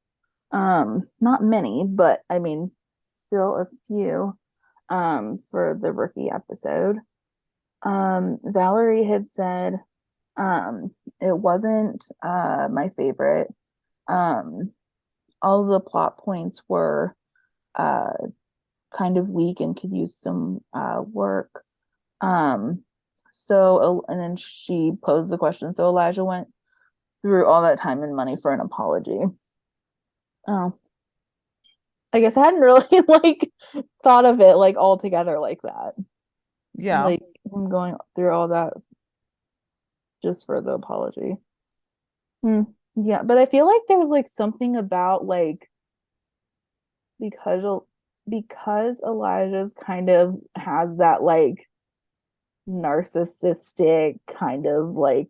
Speaker 2: Not many, but I mean still a few for the rookie episode. Valerie had said it wasn't my favorite. All of the plot points were uh kind of weak and could use some work. So and then she posed the question. So Elijah went through all that time and money for an apology. Oh. I guess I hadn't really like thought of it like all together like that.
Speaker 3: Yeah.
Speaker 2: Like him going through all that just for the apology. Hmm. Yeah, but I feel like there was like something about like because because Elijah's kind of has that like narcissistic kind of like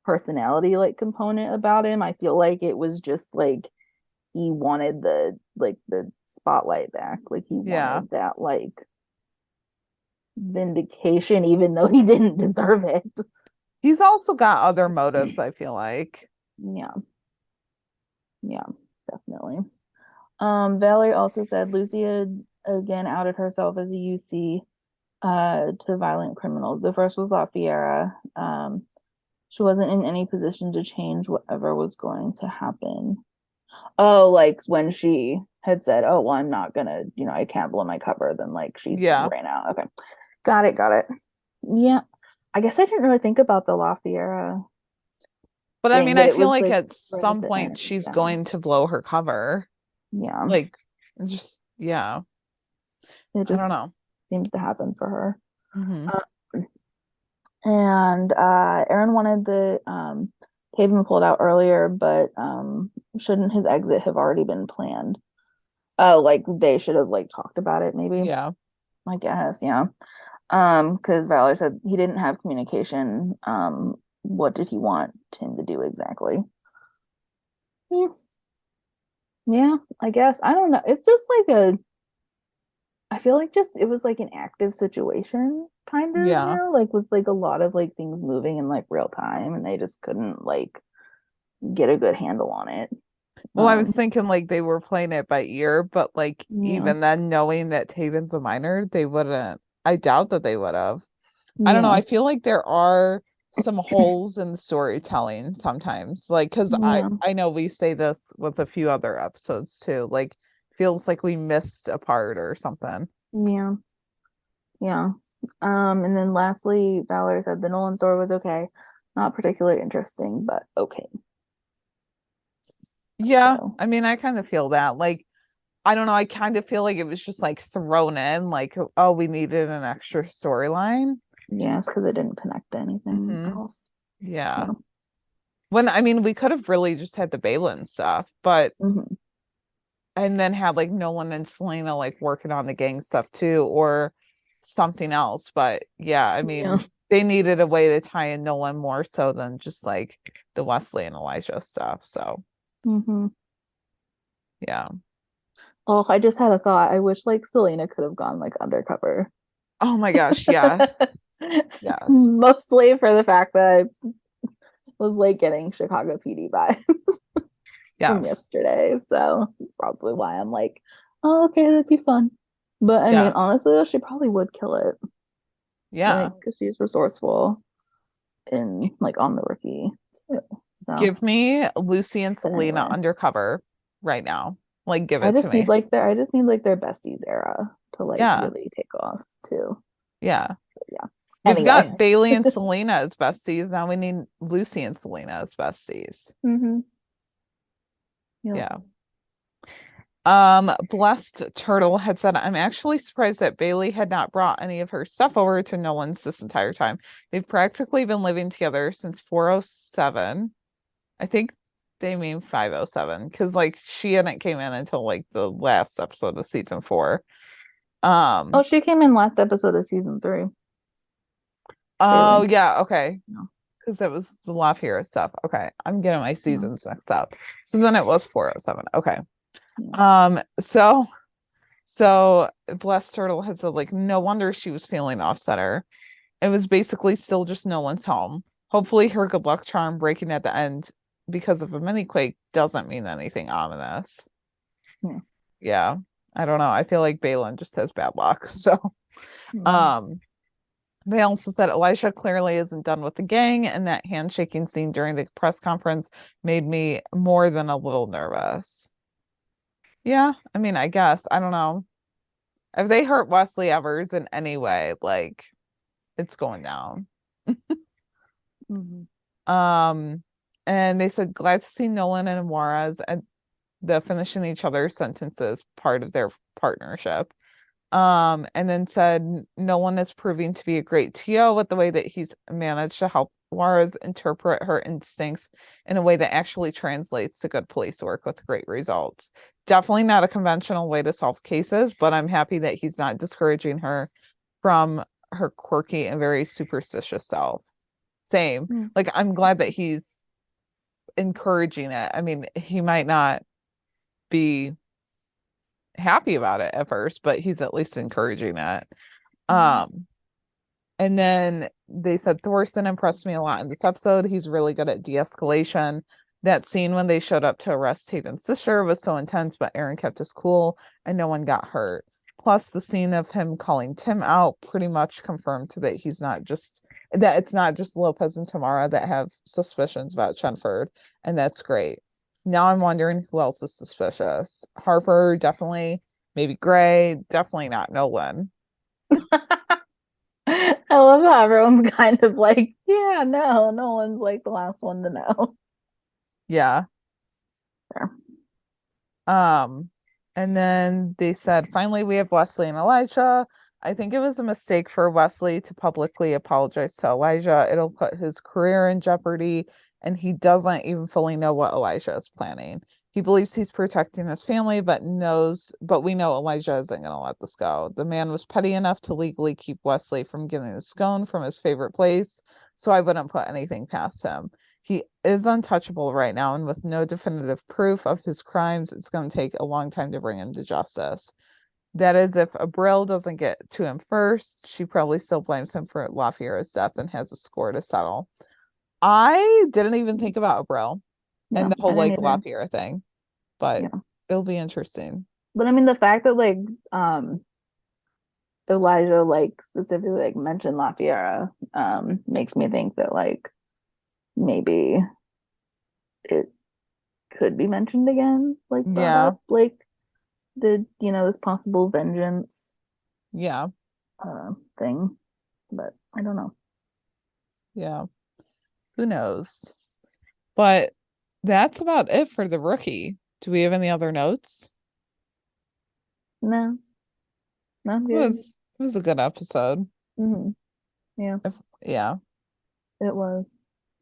Speaker 2: personality like component about him. I feel like it was just like he wanted the spotlight back. Like he
Speaker 3: Yeah.
Speaker 2: wanted that like vindication even though he didn't deserve it.
Speaker 3: He's also got other motives, I feel like.
Speaker 2: Yeah. Yeah, definitely. Valerie also said Lucy had again outed herself as a UC to violent criminals. The first was La Fiera. She wasn't in any position to change whatever was going to happen. Oh, like when she had said, "Oh, well, I'm not gonna, I can't blow my cover," then like she
Speaker 3: Yeah.
Speaker 2: ran out. Okay, got it, got it. Yeah, I guess I didn't really think about the La Fiera
Speaker 3: But I
Speaker 2: thing,
Speaker 3: mean,
Speaker 2: but
Speaker 3: I
Speaker 2: it
Speaker 3: feel
Speaker 2: was
Speaker 3: like
Speaker 2: like
Speaker 3: at
Speaker 2: right at
Speaker 3: some
Speaker 2: the
Speaker 3: point
Speaker 2: end.
Speaker 3: she's
Speaker 2: Yeah,
Speaker 3: going to blow her cover.
Speaker 2: yeah,
Speaker 3: Like, just, yeah,
Speaker 2: it
Speaker 3: I don't
Speaker 2: just
Speaker 3: know.
Speaker 2: seems to happen for her.
Speaker 3: Hmm.
Speaker 2: And Aaron wanted the Taven pulled out earlier, but shouldn't his exit have already been planned? Oh, like they should have like talked about it, maybe.
Speaker 3: Yeah.
Speaker 2: I guess, yeah. Because Valerie said he didn't have communication. What did he want him to do exactly? Yeah, yeah, I guess. I don't know. It's just like I feel like just it was like an active situation, kind of,
Speaker 3: Yeah.
Speaker 2: like with like a lot of like things moving in like real time, and they just couldn't like get a good handle on it.
Speaker 3: Well, I was
Speaker 2: Um,
Speaker 3: thinking like they were playing it by ear, but like
Speaker 2: yeah,
Speaker 3: even then, knowing that Taven's a minor, they wouldn't. I doubt that they would have. I don't know.
Speaker 2: yeah,
Speaker 3: I feel like there are some holes in the storytelling sometimes. Like, because
Speaker 2: yeah,
Speaker 3: I know we say this with a few other episodes too. Like, feels like we missed a part or something.
Speaker 2: yeah, yeah. And then lastly, Valerie said the Nolan story was okay, not particularly interesting, but okay.
Speaker 3: Yeah,
Speaker 2: So
Speaker 3: I mean, I kind of feel that. Like, I don't know. I kind of feel like it was just like thrown in, like, oh, we needed an extra storyline.
Speaker 2: yeah, it's because it didn't connect to anything
Speaker 3: Hmm.
Speaker 2: else.
Speaker 3: Yeah.
Speaker 2: Yeah.
Speaker 3: When I mean, we could have really just had the Balin stuff, but
Speaker 2: Hmm.
Speaker 3: and then had like Nolan and Selena like working on the gang stuff too, or something else. But yeah, I
Speaker 2: Yeah.
Speaker 3: mean, they needed a way to tie in Nolan more so than just like the Wesley and Elijah stuff. So
Speaker 2: Hmm.
Speaker 3: yeah.
Speaker 2: Oh, I just had a thought. I wish like Selena could have gone like undercover.
Speaker 3: Oh my gosh, yes. Yes.
Speaker 2: Mostly for the fact that I was like getting Chicago PD vibes from
Speaker 3: Yes.
Speaker 2: yesterday. So it's probably why I'm like, oh, okay, that'd be fun. But I mean,
Speaker 3: Yeah.
Speaker 2: honestly, though, she probably would kill it.
Speaker 3: Yeah.
Speaker 2: Like, because she's resourceful and like on the rookie too. So,
Speaker 3: Give me Lucy and
Speaker 2: but
Speaker 3: Selena
Speaker 2: anyway,
Speaker 3: undercover right now. Like, give it to me.
Speaker 2: I just need like their besties era to like
Speaker 3: Yeah.
Speaker 2: really take off too.
Speaker 3: Yeah.
Speaker 2: But yeah.
Speaker 3: We've
Speaker 2: Anyway.
Speaker 3: got Bailey and Selena as besties. Now we need Lucy and Selena as besties.
Speaker 2: Hmm. Yep.
Speaker 3: Yeah. Blessed Turtle had said, I'm actually surprised that Bailey had not brought any of her stuff over to Nolan's this entire time. They've practically been living together since 407. I think they mean 507 because like she hadn't came in until like the last episode of season 4.
Speaker 2: Oh,
Speaker 3: Um,
Speaker 2: she came in last episode of season 3.
Speaker 3: oh
Speaker 2: Bailey.
Speaker 3: yeah, okay.
Speaker 2: No.
Speaker 3: Because it was the La Hero stuff. Okay. I'm getting my
Speaker 2: No.
Speaker 3: seasons mixed up. So then it was 407. Okay.
Speaker 2: Yeah.
Speaker 3: So Blessed Turtle had said, like, no wonder she was feeling offsetter. It was basically still just Nolan's home. Hopefully her good luck charm breaking at the end because of a mini quake doesn't mean anything ominous.
Speaker 2: Yeah.
Speaker 3: Yeah. I don't know. I feel like Balin just has bad luck. So
Speaker 2: Mhm.
Speaker 3: um they also said Elisha clearly isn't done with the gang, and that handshaking scene during the press conference made me more than a little nervous. Yeah, I mean, I guess. I don't know. If they hurt Wesley Evers in any way, like it's going down.
Speaker 2: Mhm.
Speaker 3: Um, and they said glad to see Nolan and Juarez the finishing each other's sentences part of their partnership. And then said Nolan is proving to be a great TO with the way that he's managed to help Juarez interpret her instincts in a way that actually translates to good police work with great results. Definitely not a conventional way to solve cases, but I'm happy that he's not discouraging her from her quirky and very superstitious self. Same.
Speaker 2: Mm.
Speaker 3: Like, I'm glad that he's encouraging it. I mean, he might not be happy about it at first, but he's at least encouraging it. And then they said Thorsten impressed me a lot in this episode. He's really good at de-escalation. That scene when they showed up to arrest Taven's sister was so intense, but Aaron kept his cool and no one got hurt. Plus, the scene of him calling Tim out pretty much confirmed that it's not just Lopez and Tamara that have suspicions about Chenford, and that's great. Now I'm wondering who else is suspicious. Harper, definitely. Maybe Gray, definitely not Nolan.
Speaker 2: I love how everyone's kind of like, yeah, no one's like the last one to know.
Speaker 3: Yeah.
Speaker 2: There.
Speaker 3: And then they said, finally, we have Wesley and Elijah. I think it was a mistake for Wesley to publicly apologize to Elijah. It'll put his career in jeopardy, and he doesn't even fully know what Elijah is planning. He believes he's protecting his family, but we know Elijah isn't going to let this go. The man was petty enough to legally keep Wesley from getting a scone from his favorite place, so I wouldn't put anything past him. He is untouchable right now, and with no definitive proof of his crimes, it's going to take a long time to bring him to justice. That is, if Abril doesn't get to him first, she probably still blames him for LaFiera's death and has a score to settle. I didn't even think about Abril and
Speaker 2: No,
Speaker 3: the whole
Speaker 2: I didn't either.
Speaker 3: LaFiera thing, but
Speaker 2: Yeah.
Speaker 3: it'll be interesting.
Speaker 2: But I mean, the fact that like Elijah like specifically like mentioned LaFiera makes me think that like maybe it could be mentioned again, like brought
Speaker 3: Yeah.
Speaker 2: up, like this possible vengeance
Speaker 3: Yeah.
Speaker 2: thing. But I don't know.
Speaker 3: Yeah. Who knows? But that's about it for the rookie. Do we have any other notes?
Speaker 2: No, not
Speaker 3: It
Speaker 2: good.
Speaker 3: was a good episode.
Speaker 2: Hmm. Yeah,
Speaker 3: Yeah.
Speaker 2: it was.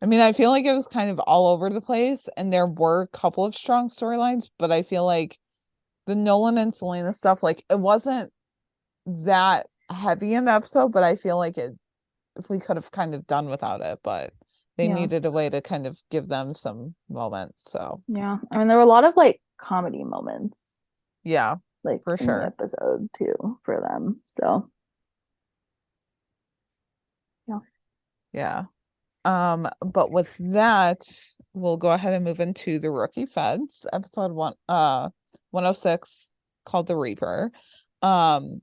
Speaker 3: I mean, I feel like it was kind of all over the place, and there were a couple of strong storylines, but I feel like the Nolan and Selena stuff, like, it wasn't that heavy in the episode, but I feel like we could have kind of done without it, but they
Speaker 2: Yeah.
Speaker 3: needed a way to kind of give them some moments. So
Speaker 2: Yeah, I mean, there were a lot of like comedy moments,
Speaker 3: yeah,
Speaker 2: like
Speaker 3: for
Speaker 2: in the
Speaker 3: sure.
Speaker 2: episode too, for them. So yeah.
Speaker 3: Yeah. But with that, we'll go ahead and move into the Rookie Feds, episode 106, called The Reaper. And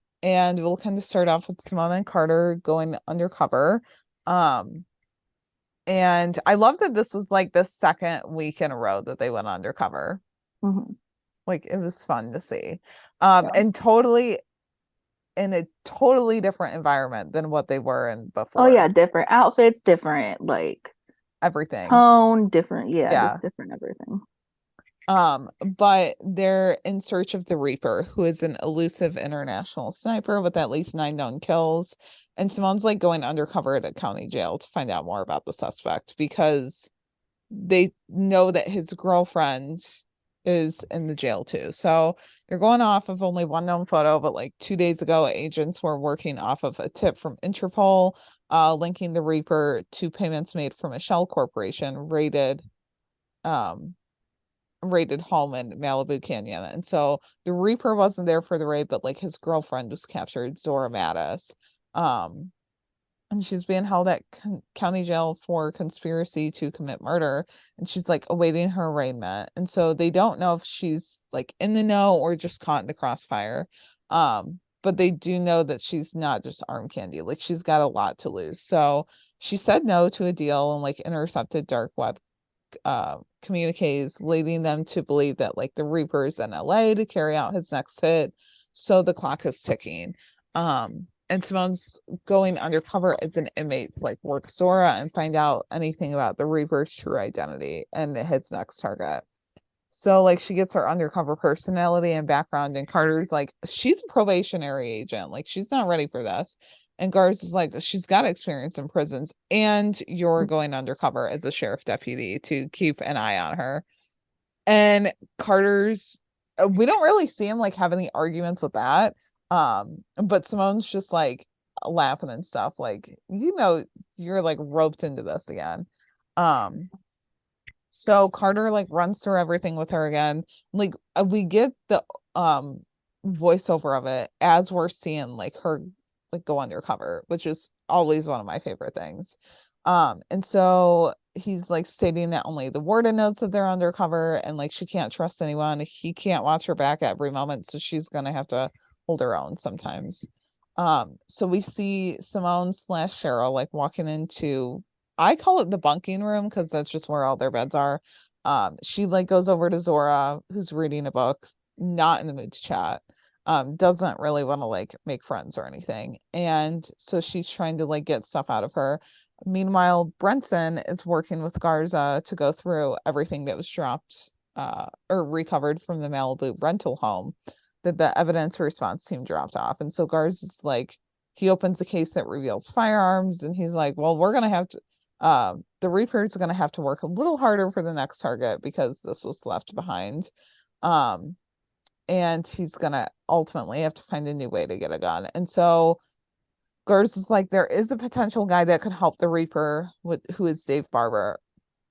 Speaker 3: we'll kind of start off with Simone and Carter going undercover. And I love that this was like the second week in a row that they went undercover.
Speaker 2: Mhm.
Speaker 3: Like, it was fun to see.
Speaker 2: Yeah.
Speaker 3: And totally in a totally different environment than what they were in before.
Speaker 2: Oh yeah, different outfits, different like
Speaker 3: Everything.
Speaker 2: tone, different,
Speaker 3: Yeah.
Speaker 2: just different everything.
Speaker 3: But they're in search of the Reaper, who is an elusive international sniper with at least 9 known kills. And Simone's like going undercover at a county jail to find out more about the suspect because they know that his girlfriend is in the jail too. So they're going off of only one known photo, but like 2 days ago, agents were working off of a tip from Interpol, linking the Reaper to payments made from a shell corporation raided home in Malibu Canyon. And so the Reaper wasn't there for the raid, but like his girlfriend was captured, Zora Mattis. And she's being held at county jail for conspiracy to commit murder, and she's like awaiting her arraignment. And so they don't know if she's like in the know or just caught in the crossfire. But they do know that she's not just arm candy, like she's got a lot to lose. So she said no to a deal and like intercepted dark web communiques, leading them to believe that like the Reaper's in LA to carry out his next hit. So the clock is ticking. And Simone's going undercover as an inmate, like work Zora and find out anything about the Reaper's true identity and his next target. So like she gets her undercover personality and background, and Carter's like, she's a probationary agent, like she's not ready for this. And Gar's is like, she's got experience in prisons, and you're going undercover as a sheriff deputy to keep an eye on her. And Carter's, we don't really see him like have any arguments with that. But Simone's just like laughing and stuff, like, you're like roped into this again. Um, so Carter like runs through everything with her again. Like we get the voiceover of it as we're seeing like her like go undercover, which is always one of my favorite things. And so he's like stating that only the warden knows that they're undercover, and like she can't trust anyone. He can't watch her back at every moment, so she's gonna have to hold her own sometimes. So we see Simone slash Cheryl like walking into, I call it the bunking room because that's just where all their beds are. She like goes over to Zora, who's reading a book, not in the mood to chat. Doesn't really want to like make friends or anything. And so she's trying to like get stuff out of her. Meanwhile, Brenson is working with Garza to go through everything that was dropped or recovered from the Malibu rental home that the evidence response team dropped off. And so Garza's like, he opens a case that reveals firearms, and he's like, well, we're gonna have to the Reaper's gonna have to work a little harder for the next target because this was left behind. Um, and he's gonna ultimately have to find a new way to get a gun. And so Gers is like, there is a potential guy that could help the Reaper, who is Dave Barber.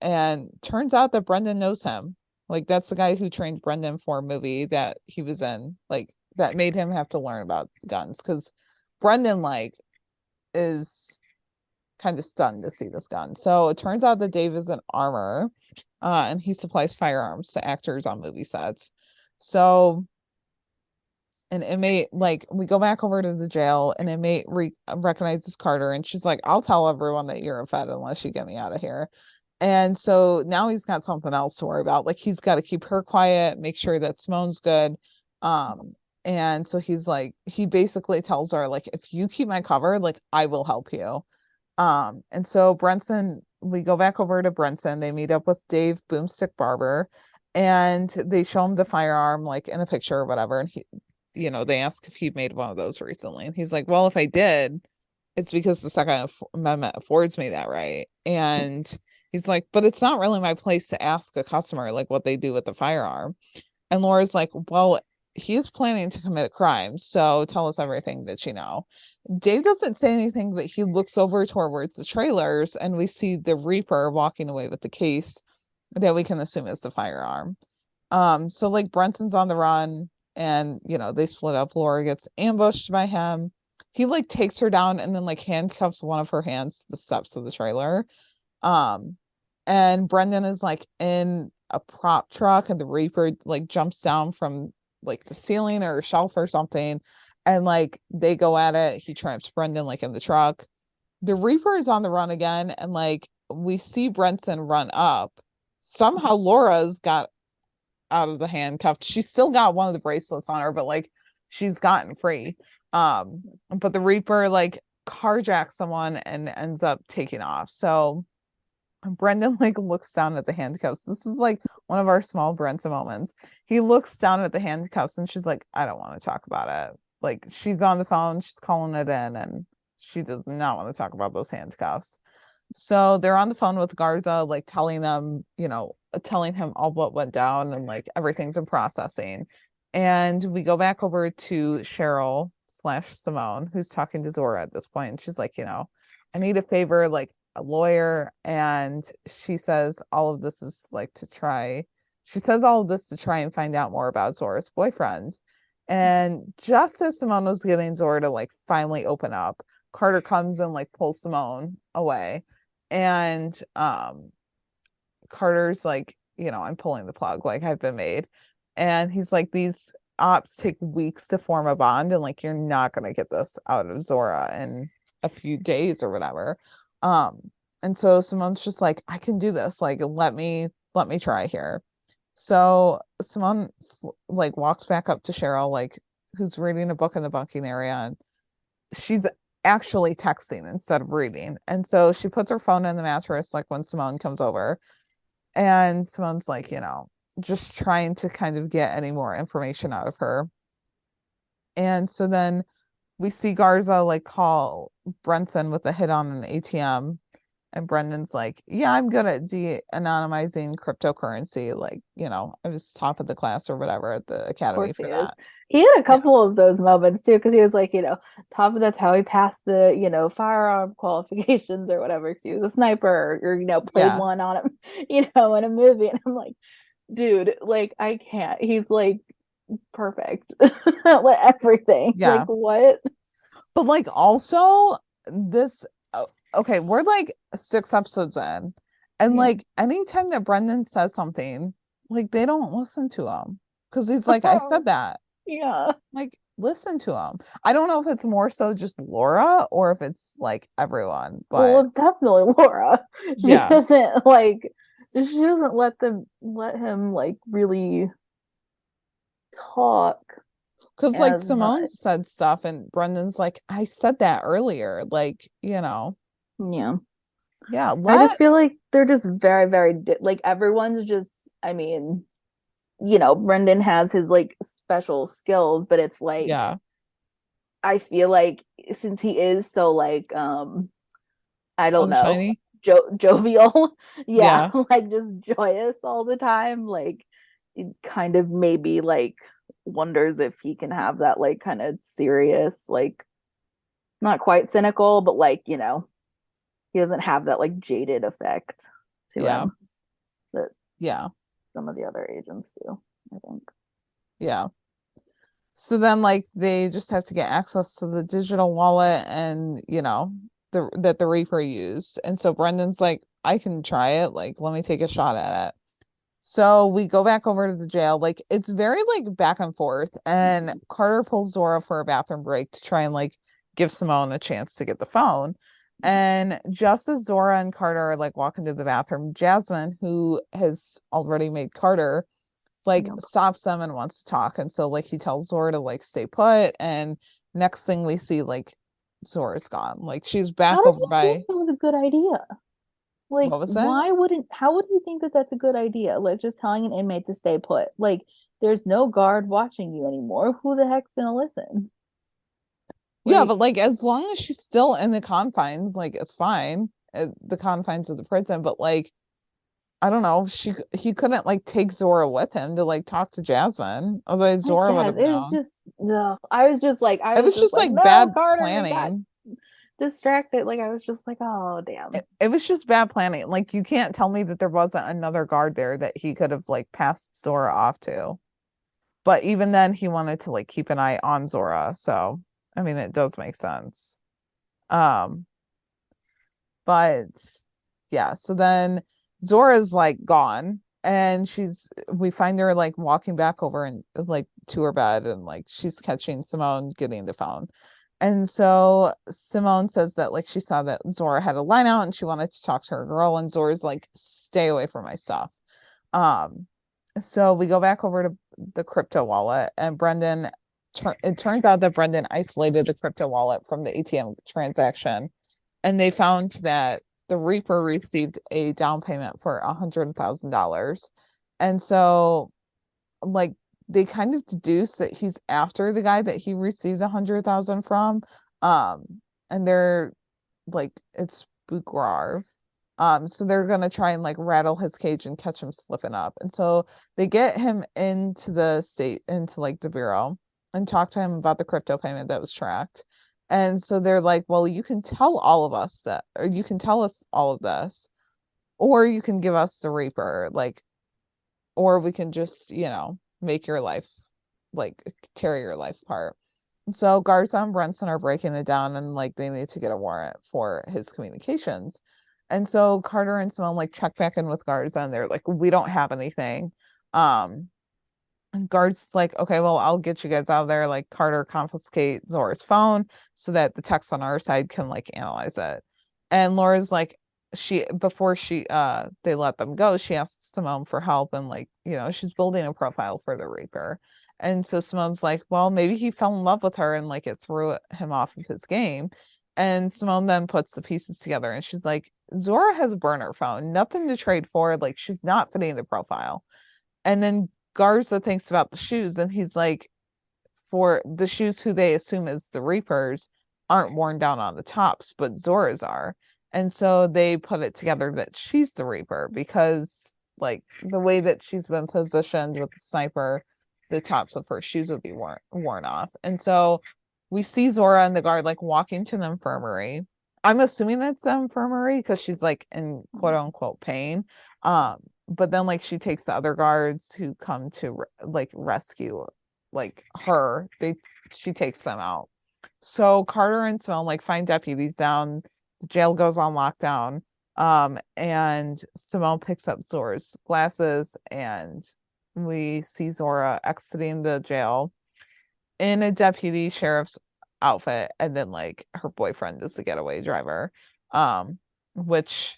Speaker 3: And turns out that Brendan knows him. Like, that's the guy who trained Brendan for a movie that he was in, like, that made him have to learn about guns. Because Brendan, like, is kind of stunned to see this gun. So it turns out that Dave is an armor, and he supplies firearms to actors on movie sets. So an inmate, like, we go back over to the jail, and inmate recognizes Carter, and she's like, I'll tell everyone that you're a Fed unless you get me out of here. And so now he's got something else to worry about. Like, he's got to keep her quiet, make sure that Simone's good. And so he's like, he basically tells her, like, if you keep my cover, like, I will help you. And so we go back over to Brenson. They meet up with Dave Boomstick Barber, and they show him the firearm, like in a picture or whatever. And they ask if he made one of those recently. And he's like, well, if I did, it's because the Second Amendment affords me that right. And he's like, but it's not really my place to ask a customer like what they do with the firearm. And Laura's like, well, he is planning to commit a crime, so tell us everything that you know. Dave doesn't say anything, but he looks over towards the trailers, and we see the Reaper walking away with the case that we can assume is the firearm. So like Brenson's on the run, and they split up. Laura gets ambushed by him. He like takes her down and then like handcuffs one of her hands to the steps of the trailer. And Brendan is like in a prop truck, and the Reaper like jumps down from like the ceiling or a shelf or something, and like they go at it. He traps Brendan like in the truck. The Reaper is on the run again, and like we see Brenson run up. Somehow Laura's got out of the handcuffed. She's still got one of the bracelets on her, but like she's gotten free. But the Reaper like carjacks someone and ends up taking off. So Brendan like looks down at the handcuffs. This is like one of our small Brenton moments. He looks down at the handcuffs, and she's like, I don't want to talk about it. Like, she's on the phone, she's calling it in, and she does not want to talk about those handcuffs. So they're on the phone with Garza, like telling him all what went down, and like everything's in processing. And we go back over to Cheryl slash Simone, who's talking to Zora at this point. And she's like, I need a favor, like a lawyer. And she says all of this is like she says all of this to try and find out more about Zora's boyfriend. And just as Simone was getting Zora to like finally open up, Carter comes and like pulls Simone away. And Carter's like, I'm pulling the plug, like I've been made. And he's like, these ops take weeks to form a bond, and like you're not gonna get this out of Zora in a few days or whatever. And so Simone's just like, I can do this, like let me try here. So Simone like walks back up to Cheryl, like who's reading a book in the bunking area, and she's actually texting instead of reading. And so she puts her phone in the mattress like when Simone comes over, and Simone's like, just trying to kind of get any more information out of her. And so then we see Garza like call Brenton with a hit on an ATM. And Brendan's like, yeah, I'm good at de-anonymizing cryptocurrency. Like, I was top of the class or whatever at the
Speaker 2: Of
Speaker 3: academy
Speaker 2: course he
Speaker 3: for
Speaker 2: is.
Speaker 3: that.
Speaker 2: He had a
Speaker 3: Yeah.
Speaker 2: couple of those moments too, because he was like, top of that's how he passed the, firearm qualifications or whatever, because he was a sniper or, played
Speaker 3: Yeah.
Speaker 2: one on him, in a movie. And I'm like, dude, like I can't. He's like perfect. Like everything. Like
Speaker 3: Yeah.
Speaker 2: what?
Speaker 3: But like also this okay, we're like 6 episodes in. And
Speaker 2: Yeah.
Speaker 3: like anytime that Brendan says something, like they don't listen to him. Because he's like, I said that.
Speaker 2: Yeah.
Speaker 3: Like, listen to him. I don't know if it's more so just Laura or if it's like everyone,
Speaker 2: Well,
Speaker 3: but
Speaker 2: it's definitely Laura. She
Speaker 3: yeah.
Speaker 2: doesn't let him like really talk
Speaker 3: Because like
Speaker 2: as
Speaker 3: Simone
Speaker 2: much.
Speaker 3: said stuff and Brendan's like, I said that earlier. Like,
Speaker 2: Yeah.
Speaker 3: yeah,
Speaker 2: I just feel like they're just very, very like everyone's just, Brendan has his like special skills, but it's like
Speaker 3: yeah,
Speaker 2: I feel like since he is so like I don't know,
Speaker 3: sunshiny.
Speaker 2: jovial, yeah,
Speaker 3: Yeah,
Speaker 2: like just joyous all the time, like it kind of maybe like wonders if he can have that like kind of serious, like not quite cynical, but like, he doesn't have that like jaded effect to
Speaker 3: yeah,
Speaker 2: him that
Speaker 3: yeah,
Speaker 2: some of the other agents do, I think.
Speaker 3: yeah. So then like they just have to get access to the digital wallet and that the Reaper used. And so Brendan's like, I can try it. Like, let me take a shot at it. So we go back over to the jail. Like it's very like back and forth. And Carter pulls Zora for a bathroom break to try and like give Simone a chance to get the phone. And just as Zora and Carter are like walking to the bathroom, Jasmine, who has already made Carter, like
Speaker 2: Yep.
Speaker 3: stops them and wants to talk. And so like he tells Zora to like stay put. And next thing we see, like Zora's gone. Like she's
Speaker 2: How
Speaker 3: back
Speaker 2: did
Speaker 3: over
Speaker 2: you think
Speaker 3: by
Speaker 2: that was a good idea? Like,
Speaker 3: what was that?
Speaker 2: how would you think that that's a good idea? Like, just telling an inmate to stay put. Like, there's no guard watching you anymore. Who the heck's gonna listen?
Speaker 3: Yeah,
Speaker 2: Like,
Speaker 3: but like as long as she's still in the confines, like it's fine. The confines of the prison, but like I don't know, he couldn't like take Zora with him to like talk to Jasmine. Otherwise
Speaker 2: I
Speaker 3: Zora would
Speaker 2: guess
Speaker 3: have
Speaker 2: it was
Speaker 3: known.
Speaker 2: just no. I
Speaker 3: It
Speaker 2: was
Speaker 3: was
Speaker 2: just
Speaker 3: just
Speaker 2: like,
Speaker 3: like
Speaker 2: no,
Speaker 3: bad
Speaker 2: Carter, we got
Speaker 3: planning.
Speaker 2: distracted. Like, I was just like, oh damn.
Speaker 3: It was just bad planning. Like you can't tell me that there wasn't another guard there that he could have like passed Zora off to. But even then he wanted to like keep an eye on Zora. So I mean it does make sense. Um But yeah, so then Zora's like gone and we find her like walking back over and like to her bed and like she's catching Simone getting the phone. And so Simone says that like she saw that Zora had a line out and she wanted to talk to her girl and Zora's like, stay away from my stuff. Um, so we go back over to the crypto wallet and it turns out that Brendan isolated the crypto wallet from the ATM transaction and they found that the Reaper received a down payment for $100,000. And so, like, they kind of deduce that he's after the guy that he received 100,000 from. And they're like, it's Bugrav. So they're gonna try and like rattle his cage and catch him slipping up. And so they get him into like the bureau and talk to him about the crypto payment that was tracked. And so they're like, well, you can tell all of us that, or you can tell us all of this, or you can give us the Reaper, like, or we can just, make your life, like, tear your life apart. So Garza and Brunson are breaking it down and like they need to get a warrant for his communications. And so Carter and Simone like check back in with Garza and they're like, we don't have anything. Um, and Guard's like, okay, well, I'll get you guys out of there. Like Carter confiscate Zora's phone so that the techs on our side can like analyze it. And Laura's like, before they let them go, she asks Simone for help and like, she's building a profile for the Reaper. And so Simone's like, well, maybe he fell in love with her and like it threw him off of his game. And Simone then puts the pieces together and she's like, Zora has a burner phone, nothing to trade for. Like she's not fitting the profile. And then Garza thinks about the shoes, and he's like, for the shoes who they assume is the Reapers aren't worn down on the tops, but Zora's are. And so they put it together that she's the Reaper because like the way that she's been positioned with the sniper, the tops of her shoes would be worn off. And so we see Zora and the guard like walking to the infirmary. I'm assuming that's the infirmary because she's like in quote unquote pain. Um, but then like she takes the other guards who come to like rescue like her. She takes them out. So Carter and Simone like find deputies down. The jail goes on lockdown. And Simone picks up Zora's glasses, and we see Zora exiting the jail in a deputy sheriff's outfit, and then like her boyfriend is the getaway driver, which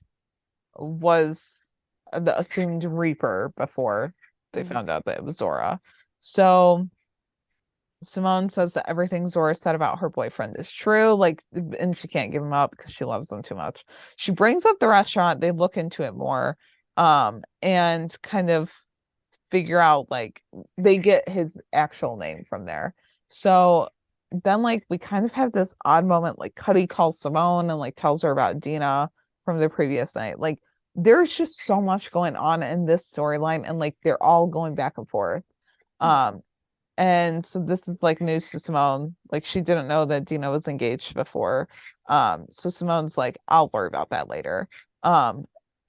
Speaker 3: was the assumed Reaper before they found out that it was Zora. So Simone says that everything Zora said about her boyfriend is true, like, and she can't give him up because she loves him too much. She brings up the restaurant. They look into it more, and kind of figure out like they get his actual name from there. So then like we kind of have this odd moment, like Cuddy calls Simone and like tells her about Dina from the previous night. Like there's just so much going on in this storyline, and like they're all going back and forth. And so this is like news to Simone. Like she didn't know that Dina was engaged before. So Simone's like, I'll worry about that later.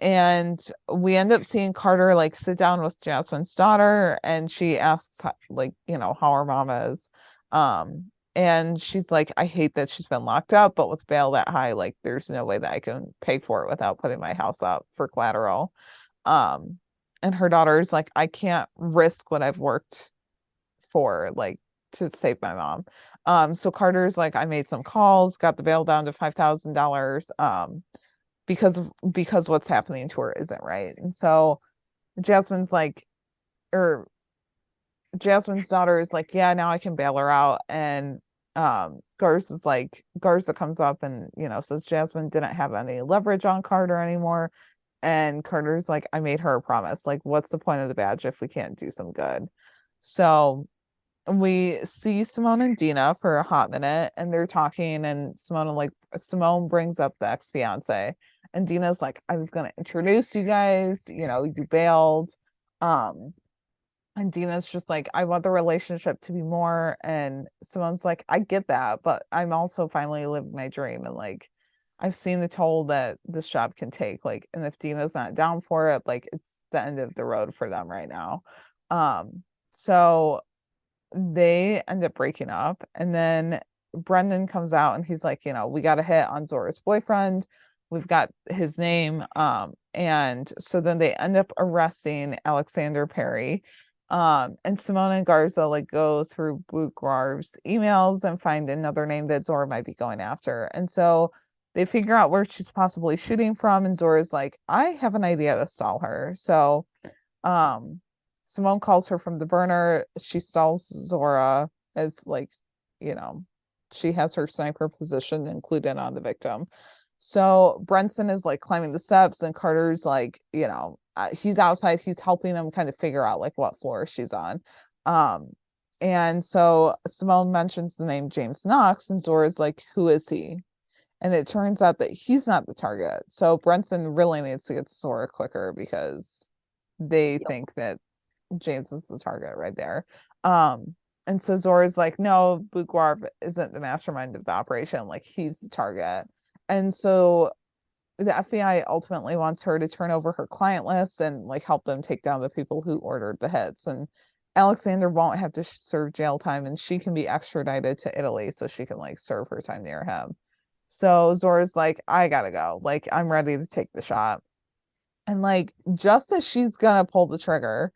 Speaker 3: And we end up seeing Carter like sit down with Jasmine's daughter, and she asks like, how her mom is. And she's like, I hate that she's been locked up, but with bail that high, like there's no way that I can pay for it without putting my house up for collateral. And her daughter's like, I can't risk what I've worked for, like, to save my mom. So Carter's like, I made some calls, got the bail down to $5,000, because what's happening to her isn't right. And so Jasmine's like, or Jasmine's daughter is like, yeah, now I can bail her out. And Garza comes up and says Jasmine didn't have any leverage on Carter anymore. And Carter's like, I made her a promise. Like, what's the point of the badge if we can't do some good? So we see Simone and Dina for a hot minute, and they're talking, and Simone brings up the ex-fiance, and Dina's like, I was gonna introduce you guys, you bailed. And Dina's just like, I want the relationship to be more. And Simone's like, I get that, but I'm also finally living my dream. And like, I've seen the toll that this job can take. Like, and if Dina's not down for it, like, it's the end of the road for them right now. So they end up breaking up. And then Brendan comes out and he's like, we got a hit on Zora's boyfriend. We've got his name. And so then they end up arresting Alexander Perry. And Simone and Garza like go through Bouguere's emails and find another name that Zora might be going after. And so they figure out where she's possibly shooting from, and Zora's like, I have an idea to stall her. So Simone calls her from the burner. She stalls Zora as like, she has her sniper position included on the victim. So Brenson is like climbing the steps, and Carter's like, he's outside. He's helping them kind of figure out like what floor she's on. And so Simone mentions the name James Knox, and Zora's like, who is he? And it turns out that he's not the target. So Brenson really needs to get to Zora quicker because they think that James is the target right there. And so Zora's like, no, Bouguer isn't the mastermind of the operation. Like, he's the target. And so the FBI ultimately wants her to turn over her client list and like help them take down the people who ordered the hits. And Alexander won't have to serve jail time, and she can be extradited to Italy so she can like serve her time near him. So Zora's like, I gotta go. Like, I'm ready to take the shot. And like, just as she's gonna pull the trigger,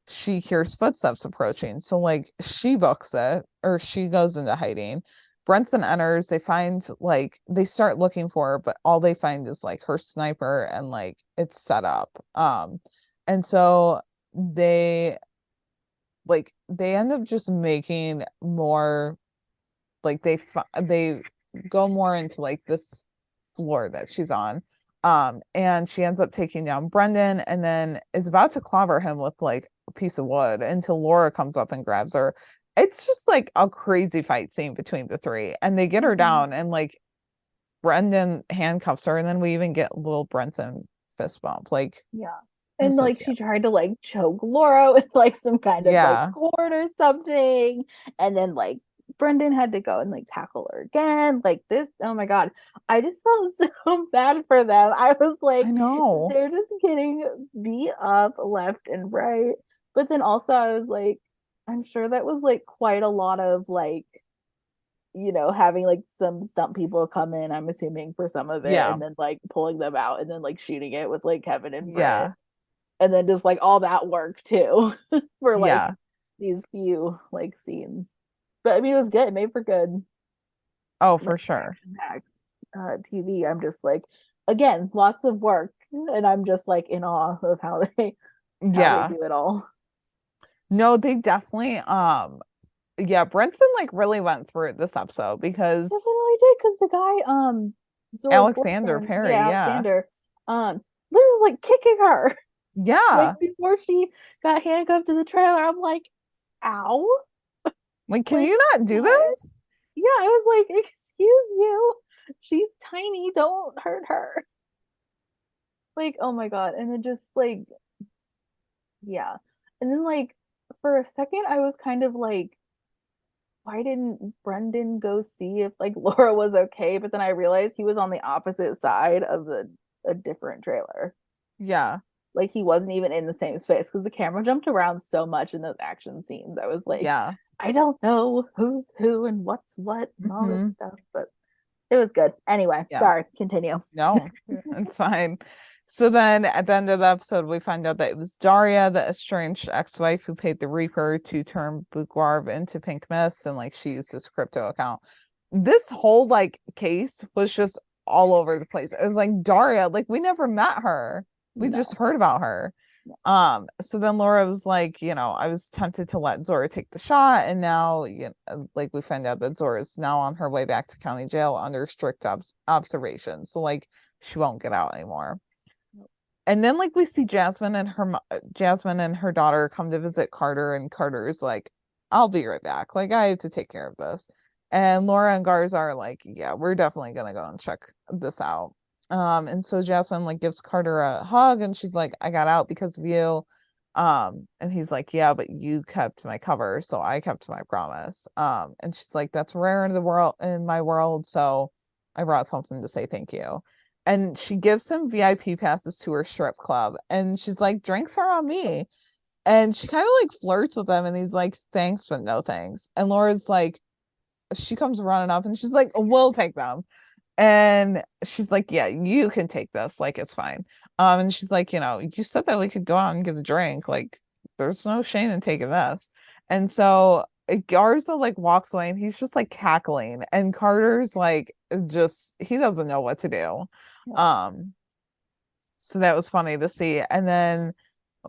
Speaker 3: she hears footsteps approaching. So like she books it, or she goes into hiding. Brenson enters. They start looking for her, but all they find is like her sniper, and like it's set up. And so they end up just making more, like they go more into like this floor that she's on. And she ends up taking down Brendan, and then is about to clobber him with like a piece of wood until Laura comes up and grabs her. It's just like a crazy fight scene between the three, and they get her down, and like Brendan handcuffs her, and then we even get little Brenton fist bump. Like,
Speaker 2: Yeah. And
Speaker 3: so
Speaker 2: like
Speaker 3: cute.
Speaker 2: she tried to like choke Laura with like some kind of
Speaker 3: Yeah.
Speaker 2: like cord or something. And then like Brendan had to go and like tackle her again. Like this, oh my God. I just felt so bad for them. I was like,
Speaker 3: I know.
Speaker 2: they're just getting beat up left and right. But then also I was like, I'm sure that was like quite a lot of like, having like some stunt people come in, I'm assuming for some of it,
Speaker 3: Yeah.
Speaker 2: and then like pulling them out and then like shooting it with like Kevin and Britt.
Speaker 3: Yeah.
Speaker 2: And then just like all that work too for like
Speaker 3: Yeah.
Speaker 2: these few like scenes. But I mean, it was good. It made for good,
Speaker 3: Oh, for
Speaker 2: like
Speaker 3: sure.
Speaker 2: action-packed TV. I'm just like, again, lots of work, and I'm just like in awe of how they
Speaker 3: Yeah.
Speaker 2: do it all.
Speaker 3: No, they definitely yeah, Brenton like really went through it this episode because
Speaker 2: Definitely did, because the guy, Zora's
Speaker 3: Alexander
Speaker 2: boyfriend,
Speaker 3: Perry,
Speaker 2: yeah,
Speaker 3: yeah.
Speaker 2: Alexander, Liz was like kicking her.
Speaker 3: Yeah.
Speaker 2: Like before she got handcuffed to the trailer, I'm like, ow.
Speaker 3: Like, can
Speaker 2: Like,
Speaker 3: you not do
Speaker 2: what?
Speaker 3: this?
Speaker 2: Yeah, I was like, excuse you. She's tiny. Don't hurt her. Like, oh my God. And then just like, yeah. And then like for a second, I was kind of like, why didn't Brendan go see if like Laura was okay? But then I realized he was on the opposite side of a different trailer.
Speaker 3: Yeah.
Speaker 2: Like he wasn't even in the same space because the camera jumped around so much in those action scenes. I was like,
Speaker 3: Yeah.
Speaker 2: I don't know who's who and what's what and all
Speaker 3: Mhm.
Speaker 2: this stuff, but it was good. Anyway,
Speaker 3: Yeah.
Speaker 2: sorry, continue.
Speaker 3: No, it's fine. So then at the end of the episode, we find out that it was Daria, the estranged ex-wife, who paid the Reaper to turn Bukwarv into Pink Mist, and like she used his crypto account. This whole like case was just all over the place. It was like Daria, like we never met her. We
Speaker 2: No.
Speaker 3: just heard about her. So then Laura was like, I was tempted to let Zora take the shot, and now like we find out that Zora is now on her way back to county jail under strict observation. So like she won't get out anymore. And then like we see Jasmine and her daughter come to visit Carter, and Carter's like, I'll be right back. Like I have to take care of this. And Laura and Garza are like, yeah, we're definitely gonna go and check this out. And so Jasmine like gives Carter a hug, and she's like, I got out because of you. And he's like, yeah, but you kept my cover, so I kept my promise. And she's like, that's rare in my world, so I brought something to say thank you. And she gives him VIP passes to her strip club, and she's like, drinks are on me. And she kind of like flirts with him, and he's like, thanks, but no thanks. And Laura's like, she comes running up, and she's like, we'll take them. And she's like, yeah, you can take this, like it's fine. And she's like, you said that we could go out and get a drink, like there's no shame in taking this. And so Garza like walks away, and he's just like cackling, and Carter's like just he doesn't know what to do. um so that was funny to see. And then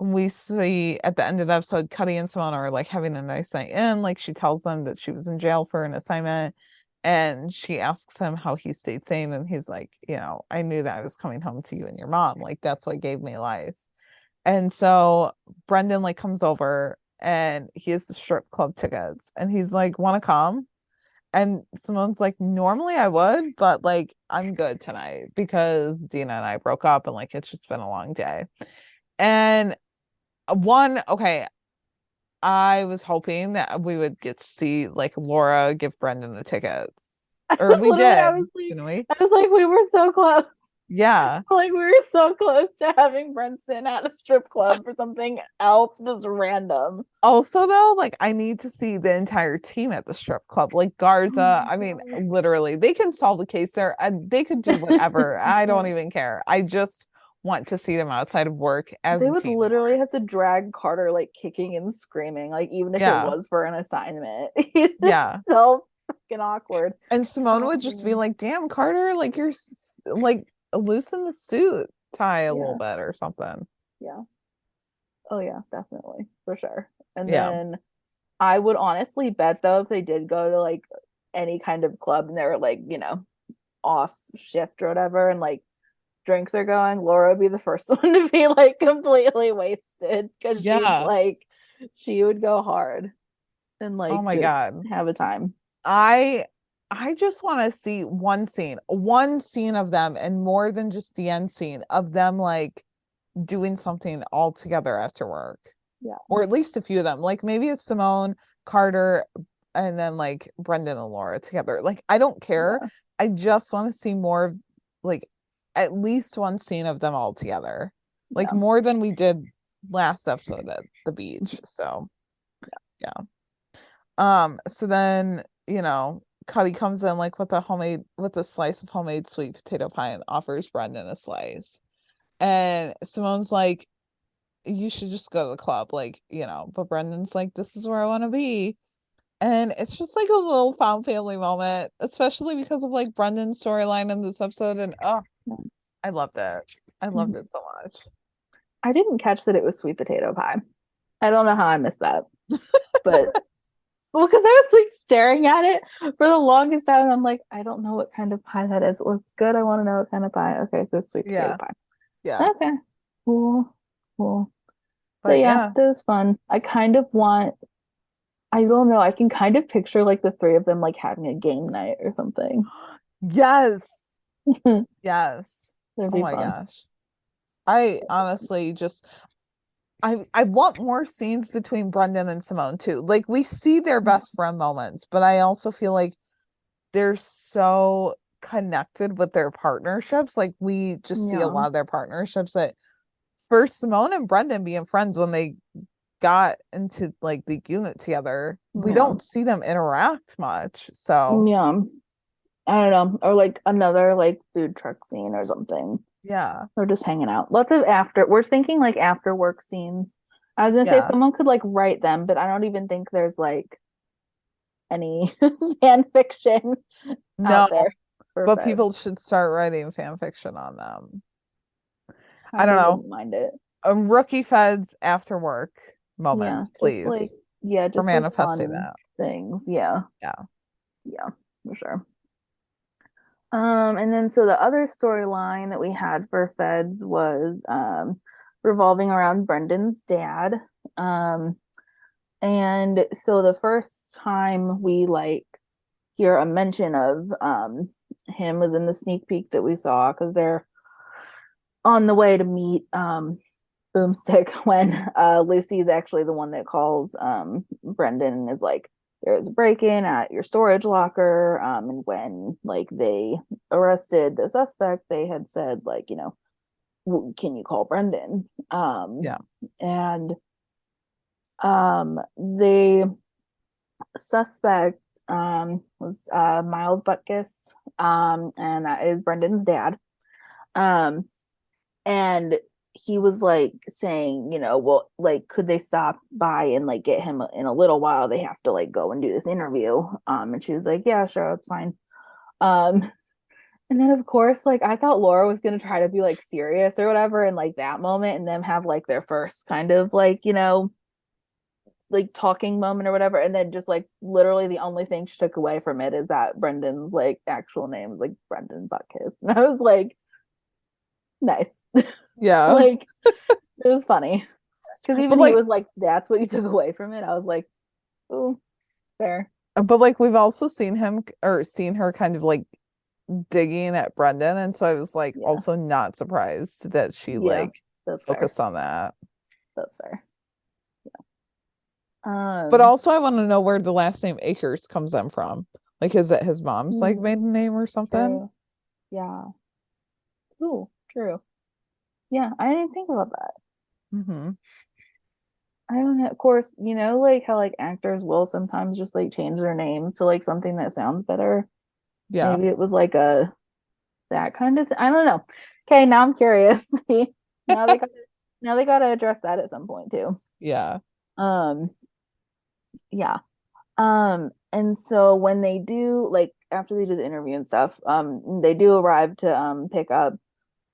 Speaker 3: we see at the end of the episode, Kari and Simone are like having a nice night in. Like she tells them that she was in jail for an assignment, and she asks him how he stayed sane, and he's like, I knew that I was coming home to you and your mom. Like that's what gave me life. And so Brendan like comes over, and he has the strip club tickets, and he's like, want to come? And Simone's like, normally I would, but like I'm good tonight because Dina and I broke up, and like it's just been a long day. And okay, I was hoping that we would get to see like Laura give Brendan the tickets. Or we did, didn't we?
Speaker 2: I was like, we were so close.
Speaker 3: Yeah.
Speaker 2: Like we were so close to having Brenton at a strip club for something else just random.
Speaker 3: Also though, like I need to see the entire team at the strip club. Like Garza, I mean, literally, they can solve the case there. They could do whatever. I don't even care. I just want to see them outside of work as
Speaker 2: They
Speaker 3: a
Speaker 2: would
Speaker 3: team.
Speaker 2: literally have to drag Carter like kicking and screaming, like even if it was for an assignment. It's so fucking awkward.
Speaker 3: And Simone would just be like, damn, Carter, like you're like loosen the suit tie a little bit or something.
Speaker 2: Yeah. Oh yeah, definitely. For sure. And then I would honestly bet though, if they did go to like any kind of club and they were like, off shift or whatever, and like drinks are going, Laura would be the first one to be like completely wasted because she's like She would go hard and
Speaker 3: Oh
Speaker 2: like
Speaker 3: my
Speaker 2: just
Speaker 3: God.
Speaker 2: have a time.
Speaker 3: I just want to see one scene of them, and more than just the end scene of them like doing something all together after work.
Speaker 2: Yeah.
Speaker 3: Or at least a few of them. Like maybe it's Simone, Carter, and then like Brendan and Laura together. Like I don't care.
Speaker 2: Yeah.
Speaker 3: I just want to see more of like at least one scene of them all together. Like
Speaker 2: Yeah.
Speaker 3: more than we did last episode at the beach. So yeah. So then, Kari comes in like with a slice of homemade sweet potato pie and offers Brendan a slice. And Simone's like, you should just go to the club, like, but Brendan's like, this is where I want to be. And it's just like a little found family moment, especially because of like Brendan's storyline in this episode. And oh, I loved it. I loved it so much.
Speaker 2: I didn't catch that it was sweet potato pie. I don't know how I missed that. But well, because I was like staring at it for the longest time, and I'm like, I don't know what kind of pie that is. It looks good. I want to know what kind of pie. Okay, so it's sweet potato
Speaker 3: Yeah.
Speaker 2: pie.
Speaker 3: Yeah.
Speaker 2: Okay. Cool. But
Speaker 3: But
Speaker 2: yeah,
Speaker 3: yeah.
Speaker 2: that was fun. I don't know, I can kind of picture like the three of them like having a game night or something.
Speaker 3: Yes. Yes.
Speaker 2: That'd
Speaker 3: Oh
Speaker 2: be
Speaker 3: my
Speaker 2: fun.
Speaker 3: gosh. I honestly just I want more scenes between Brendan and Simone too. Like we see their best friend moments, but I also feel like they're so connected with their partnerships. Like we just see a
Speaker 2: Yeah.
Speaker 3: lot of their partnerships that for Simone and Brendan being friends when they got into like the unit together, we
Speaker 2: Yeah.
Speaker 3: don't see them interact much. So
Speaker 2: Yeah. I don't know. Or like another like food truck scene or something.
Speaker 3: yeah.
Speaker 2: Or just hanging out. Lots of we're thinking like after work scenes. I was gonna say
Speaker 3: Yeah.
Speaker 2: someone could like write them, but I don't even think there's like any fan fiction
Speaker 3: No,
Speaker 2: out there for
Speaker 3: but
Speaker 2: Fed.
Speaker 3: people should start writing fan fiction on them. I
Speaker 2: Kind
Speaker 3: don't
Speaker 2: of
Speaker 3: know.
Speaker 2: wouldn't mind it.
Speaker 3: Rookie Feds after work
Speaker 2: Yeah,
Speaker 3: moments,
Speaker 2: just like
Speaker 3: please. For
Speaker 2: just like
Speaker 3: manifesting
Speaker 2: fun
Speaker 3: that.
Speaker 2: things. Yeah.
Speaker 3: Yeah.
Speaker 2: Yeah, for sure. And then so the other storyline that we had for Feds was revolving around Brendan's dad. Um, and so the first time we like hear a mention of him was in the sneak peek that we saw because they're on the way to meet Boomstick when Lucy's actually the one that calls Brendan and is like, there's a break-in at your storage locker. And when like they arrested the suspect, they had said like, can you call Brendan?
Speaker 3: Yeah.
Speaker 2: And the suspect was Miles Butkus, and that is Brendan's dad. And he was like saying, well, like, could they stop by and like get him in a little while? They have to like go and do this interview. And she was like, yeah, sure, that's fine. Um, and then of course, like I thought Laura was gonna try to be like serious or whatever in like that moment and them have like their first kind of like, like talking moment or whatever. And then just like literally the only thing she took away from it is that Brendan's like actual name is like Brendan Butkus. And I was like, nice.
Speaker 3: Yeah.
Speaker 2: Like it was funny. Because even
Speaker 3: But
Speaker 2: he
Speaker 3: like
Speaker 2: was like, that's what you took away from it. I was like, oh, fair.
Speaker 3: we've also seen him or seen her kind of like digging at Brendan, and so I was like
Speaker 2: Yeah.
Speaker 3: also not surprised that she
Speaker 2: Yeah,
Speaker 3: like
Speaker 2: that's fair.
Speaker 3: focused on that.
Speaker 2: That's fair.
Speaker 3: But also I want to know where the last name Akers comes in from. Like is it his mom's like maiden name or something?
Speaker 2: True. Yeah. Ooh, true. Yeah, I didn't think about that.
Speaker 3: Mm-hmm.
Speaker 2: I don't know. Of course, like how like actors will sometimes just like change their name to like something that sounds better.
Speaker 3: Yeah.
Speaker 2: Maybe it was like that kind of thing. I don't know. Okay, now I'm curious. now they got now they got to address that at some point too.
Speaker 3: Yeah.
Speaker 2: Um, yeah. And so when they do like after they do the interview and stuff, they do arrive to pick up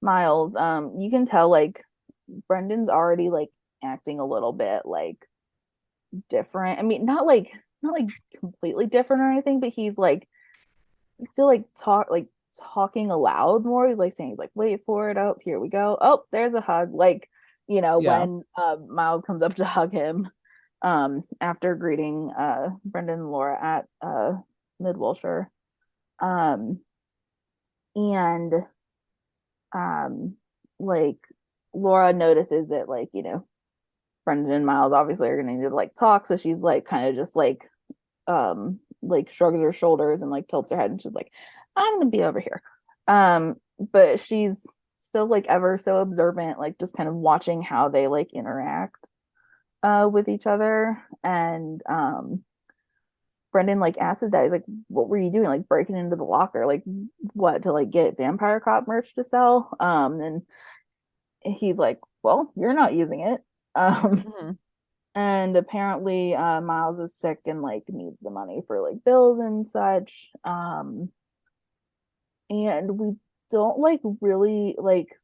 Speaker 2: Miles. You can tell like Brendan's already like acting a little bit like different. I mean, not like completely different or anything, but he's like still like talking aloud more. He's like saying he's like, wait for it. Oh, here we go. Oh, there's a hug. Like,
Speaker 3: Yeah.
Speaker 2: when Miles comes up to hug him. after greeting Brendan and Laura at Mid-Wilshire. And like Laura notices that like, you know, Brendan and Miles obviously are gonna need to like talk, so she's like kind of just like shrugs her shoulders and like tilts her head and she's like, I'm gonna be over here. But she's still like ever so observant, like just kind of watching how they like interact with each other. And Brendan like asks his dad, he's like, what were you doing? Like breaking into the locker, like what, to like get Vampire Cop merch to sell? And he's like, well, you're not using it.
Speaker 3: Mhm.
Speaker 2: And apparently Miles is sick and like needs the money for like bills and such. And we don't like really like,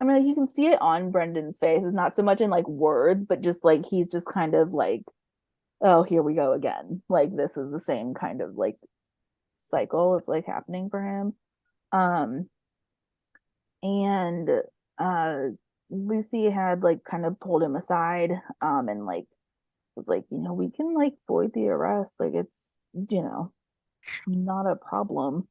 Speaker 2: I mean, like you can see it on Brendan's face. It's not so much in like words, but just like he's just kind of like, oh, here we go again. Like this is the same kind of like cycle it's like happening for him. Um and uh Lucy had like kind of pulled him aside and like was like, you know, we can like void the arrest. Like it's, you know, not a problem.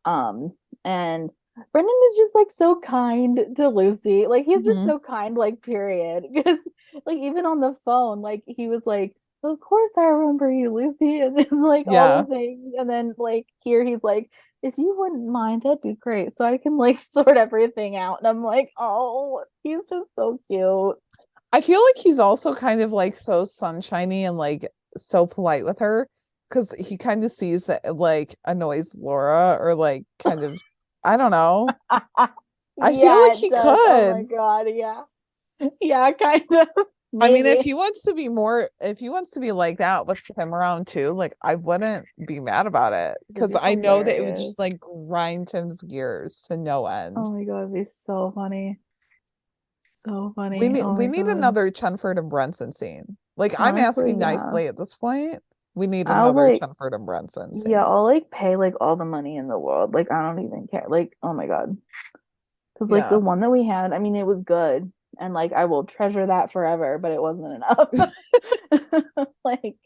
Speaker 2: Um, and Brendan is just like so kind to Lucy. Like he's just
Speaker 3: Mhm.
Speaker 2: so kind, like period. Because like even on the phone, like he was like, of course I remember you, Lucy, and it's like all
Speaker 3: Yeah.
Speaker 2: the things. And then like here he's like, if you wouldn't mind, that'd be great. So I can like sort everything out. And I'm like, oh, he's just so cute.
Speaker 3: I feel like he's also kind of like so sunshiny and like so polite with her because he kind of sees that it like annoys Laura or like kind of, I don't know. I feel
Speaker 2: Yeah,
Speaker 3: like
Speaker 2: it
Speaker 3: he
Speaker 2: does. Oh my
Speaker 3: could.
Speaker 2: God, yeah. Yeah, kind of.
Speaker 3: I mean, if
Speaker 2: Maybe.
Speaker 3: he wants to be more, if he wants to be like that with him around too, like I wouldn't be mad about it
Speaker 2: It'd
Speaker 3: because
Speaker 2: be
Speaker 3: I know that it would
Speaker 2: hilarious.
Speaker 3: just like grind Tim's gears to no end.
Speaker 2: Oh my God, it'd be so funny. So funny. Oh
Speaker 3: We
Speaker 2: my
Speaker 3: need
Speaker 2: God.
Speaker 3: another Chenford and Brenson scene. Like I'm
Speaker 2: Honestly,
Speaker 3: asking
Speaker 2: yeah.
Speaker 3: nicely at this point. We need
Speaker 2: I was
Speaker 3: another
Speaker 2: like,
Speaker 3: Chenford and Brenson
Speaker 2: yeah,
Speaker 3: scene.
Speaker 2: I'll like pay like all the money in the world. Like, I don't even care. Like, oh my God. Because like the
Speaker 3: Yeah.
Speaker 2: one that we had, I mean, it was good. And like I will treasure that forever, but it wasn't enough. Like,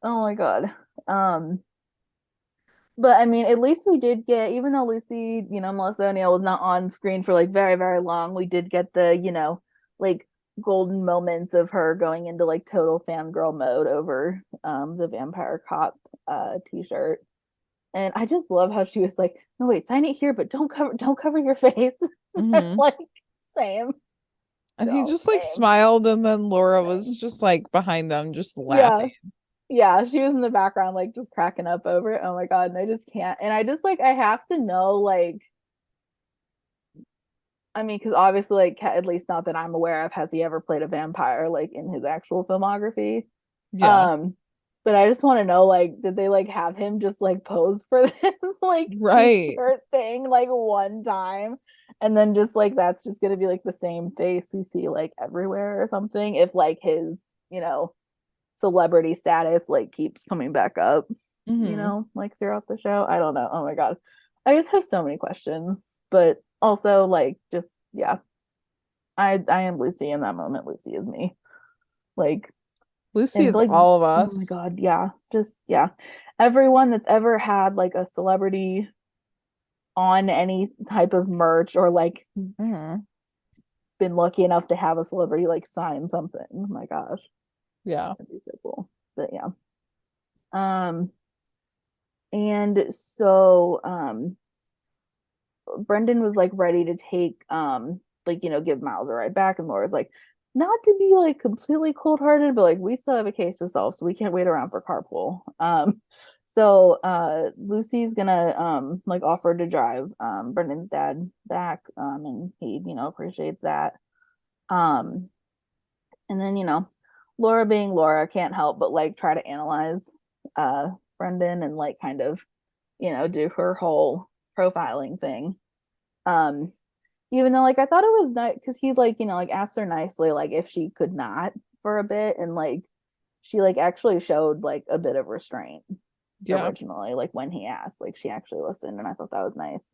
Speaker 2: oh my God. Um, But I mean, at least we did get, even though Lucy, you know, Melissa O'Neill was not on screen for like very, very long, we did get the, you know, like golden moments of her going into like total fangirl mode over the Vampire Cop t-shirt. And I just love how she was like, no, wait, sign it here, but don't cover your face.
Speaker 3: Hmm.
Speaker 2: Like, same.
Speaker 3: And he
Speaker 2: No,
Speaker 3: just like
Speaker 2: same,
Speaker 3: smiled, and then Laura was
Speaker 2: same.
Speaker 3: just like behind them, just
Speaker 2: Yeah.
Speaker 3: laughing.
Speaker 2: Yeah, she was in the background, like just cracking up over it. Oh my God, and I just can't. And I just like I have to know, like, I mean, because obviously, like, at least not that I'm aware of, has he ever played a vampire like in his actual filmography?
Speaker 3: Yeah.
Speaker 2: Um, but I just want to know, like, did they like have him just like pose for this like
Speaker 3: Right.
Speaker 2: t-shirt thing like one time, and then just like that's just gonna be like the same face we see like everywhere or something? If like his, you know, celebrity status like keeps coming back up, you
Speaker 3: Hmm.
Speaker 2: know, like throughout the show. I don't know. Oh my God. I just have so many questions, but also like just yeah. I am Lucy in that moment. Lucy is me. Like
Speaker 3: Lucy
Speaker 2: and
Speaker 3: is
Speaker 2: like
Speaker 3: all of
Speaker 2: oh my
Speaker 3: us.
Speaker 2: God, yeah. Just yeah. Everyone that's ever had like a celebrity on any type of merch or like
Speaker 3: Hmm.
Speaker 2: been lucky enough to have a celebrity like sign something. Oh my gosh.
Speaker 3: Yeah.
Speaker 2: That'd be so cool. But yeah. Um and so Brendan was like ready to take like, you know, give Miles a ride back, and Laura's like, not to be like completely cold-hearted, but like we still have a case to solve, so we can't wait around for carpool. So Lucy's gonna like offer to drive Brendan's dad back, and he, you know, appreciates that. Um and then, you know, Laura being Laura can't help but like try to analyze Brendan and like kind of, you know, do her whole profiling thing. Um, Even though like I thought it was nice because he like, you know, like asked her nicely like if she could not for a bit, and like she like actually showed like a bit of restraint
Speaker 3: Yeah.
Speaker 2: originally, like when he asked, like she actually listened, and I thought that was nice.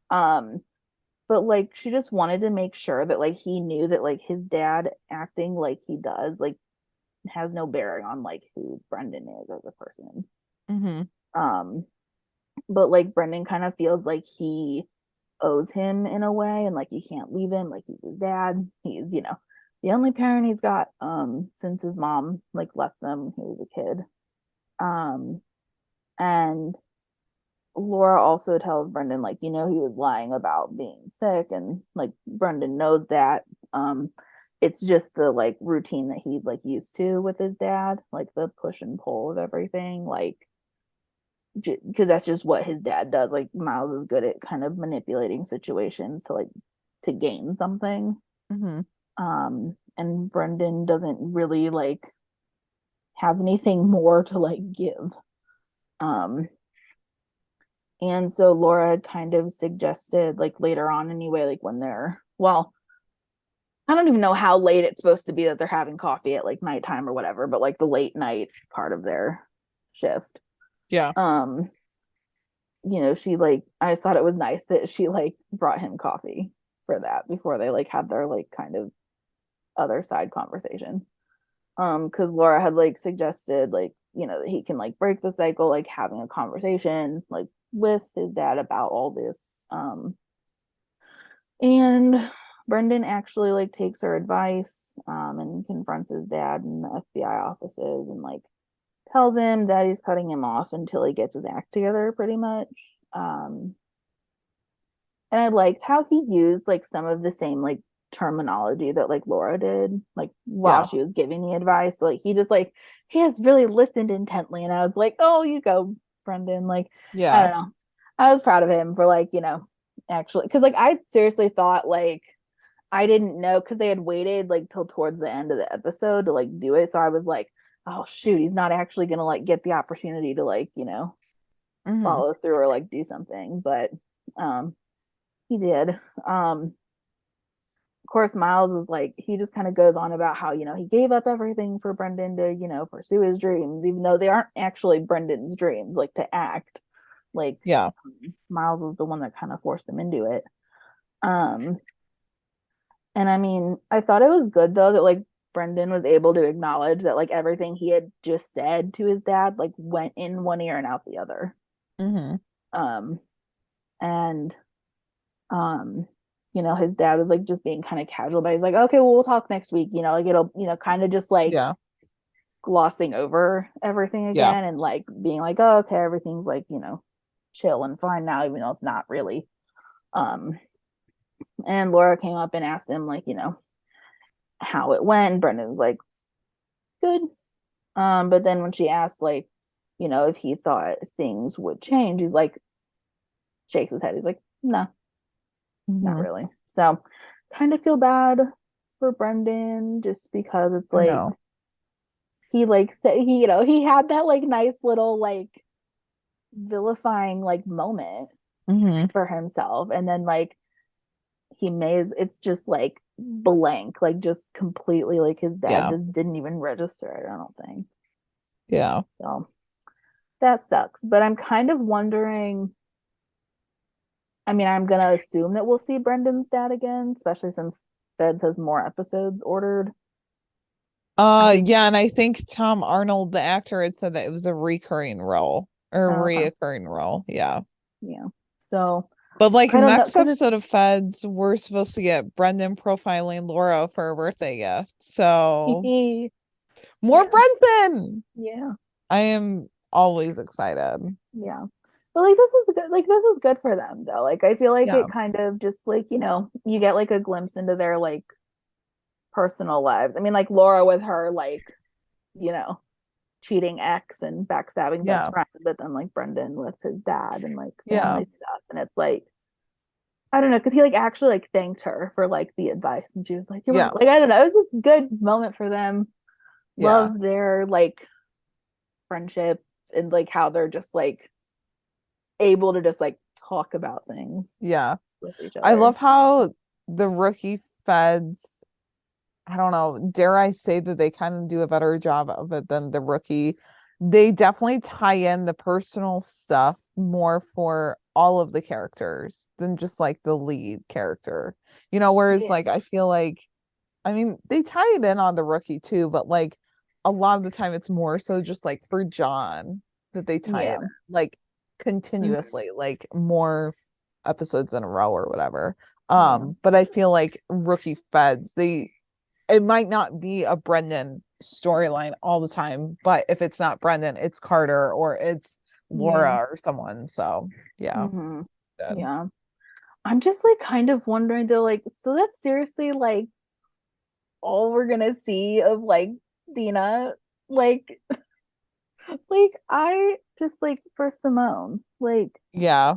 Speaker 2: Um, but like she just wanted to make sure that like he knew that like his dad acting like he does, like has no bearing on like who Brendan is as a person.
Speaker 3: Mm-hmm.
Speaker 2: But like Brendan kind of feels like he owes him in a way, and like he can't leave him, like he's his dad. He's, the only parent he's got since his mom like left them he was a kid. Um and Laura also tells Brendan, like, he was lying about being sick, and like Brendan knows that. It's just the like routine that he's like used to with his dad, like the push and pull of everything, like because that's just what his dad does. Like Miles is good at kind of manipulating situations to like to gain something.
Speaker 3: Mm-hmm.
Speaker 2: And Brendan doesn't really like have anything more to like give. And so Laura kind of suggested, like later on anyway, like when I don't even know how late it's supposed to be that they're having coffee at like nighttime or whatever, but like the late night part of their shift.
Speaker 3: Yeah.
Speaker 2: She like, I just thought it was nice that she like brought him coffee for that before they like had their like kind of other side conversation. Because Laura had like suggested like, that he can like break the cycle, like having a conversation like with his dad about all this. And Brendan actually like takes her advice and confronts his dad in the FBI offices and like tells him that he's cutting him off until he gets his act together, pretty much. And I liked how he used like some of the same like terminology that like Laura did, like while she was giving the advice. Like he has really listened intently, and I was like, oh, you go, Brendan. Like, I don't know. I was proud of him for like, actually, because like I seriously thought like I didn't know because they had waited like till towards the end of the episode to like do it. So I was like, oh shoot, he's not actually gonna like get the opportunity to like, follow through or like do something. But he did. Of course, Miles was like, he just kind of goes on about how, he gave up everything for Brendan to, pursue his dreams, even though they aren't actually Brendan's dreams, like to act. Like, Miles was the one that kind of forced him into it. And I mean, I thought it was good though that like Brendan was able to acknowledge that like everything he had just said to his dad like went in one ear and out the other. Um, and his dad was like just being kind of casual, but he's like, okay, well, we'll talk next week, like it'll, kind of just like glossing over everything again and like being like, oh, okay, everything's like, chill and fine now, even though it's not really. And Laura came up and asked him like, how it went. Brendan was like, good. But then when she asked like, if he thought things would change, he's like, shakes his head. He's like, no, not really. So kind of feel bad for Brendan just because it's like he like said he had that like nice little like vilifying like moment for himself, and then like it's just like blank, like just completely like his dad just didn't even register it, I don't think. So that sucks, but I'm kind of wondering, I mean, I'm gonna assume that we'll see Brendan's dad again, especially since Feds has more episodes ordered.
Speaker 3: And I think Tom Arnold, the actor, had said that it was a recurring role or reoccurring role. Yeah.
Speaker 2: So
Speaker 3: but like next episode of Feds, we're supposed to get Brendan profiling Laura for her birthday gift. So more Brendan.
Speaker 2: Yeah.
Speaker 3: I am always excited.
Speaker 2: Yeah. But like this is good for them though. Like I feel like it kind of just like, you get like a glimpse into their like personal lives. I mean, like Laura with her like, cheating ex and backstabbing best friend, but then like Brendan with his dad and like family stuff. And it's like, I don't know, because he like actually like thanked her for like the advice, and she was like, you're right. Like, I don't know, it was just a good moment for them. Love their like friendship and like how they're just like able to just like talk about things with each other.
Speaker 3: I love how the rookie Feds, I don't know, dare I say that they kind of do a better job of it than the rookie. They definitely tie in the personal stuff more for all of the characters than just like the lead character. Whereas like I feel like, I mean, they tie it in on the rookie too, but like a lot of the time it's more so just like for John that they tie it
Speaker 2: Yeah.
Speaker 3: in, like continuously, like more episodes in a row or whatever.
Speaker 2: Yeah.
Speaker 3: But I feel like Rookie Feds, it might not be a Brendan storyline all the time, but if it's not Brendan, it's Carter or it's Laura
Speaker 2: Yeah.
Speaker 3: or someone. So yeah,
Speaker 2: Hmm.
Speaker 3: good.
Speaker 2: Yeah. I'm just like kind of wondering though, like, so that's seriously like all we're gonna see of like Dina? Like, like I just like for Simone,
Speaker 3: Yeah,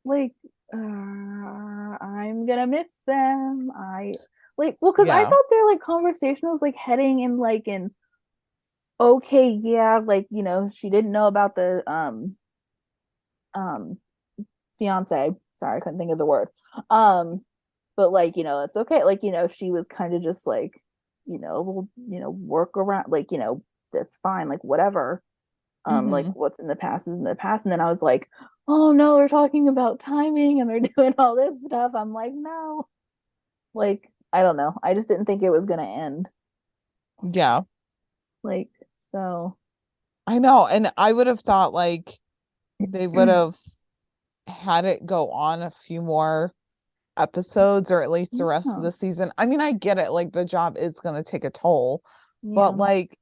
Speaker 2: like I'm gonna miss them. I like well, because I
Speaker 3: yeah,
Speaker 2: thought their like conversation was like heading in like an okay, yeah, like she didn't know about the um fiance. Sorry, I couldn't think of the word. But like, it's okay. Like, she was kind of just like, we'll, work around, like, that's fine, like whatever. Like
Speaker 3: hmm
Speaker 2: what's in the past is in the past. And then I was like, oh no, they're talking about timing and they're doing all this stuff. I'm like, no. Like, I don't know. I just didn't think it was gonna end.
Speaker 3: yeah.
Speaker 2: Like, so
Speaker 3: I know, and I would have thought like they would have had it go on a few more episodes or at least the rest of
Speaker 2: yeah,
Speaker 3: the season. I mean, I get it, like the job is going to take a toll, but
Speaker 2: yeah.
Speaker 3: like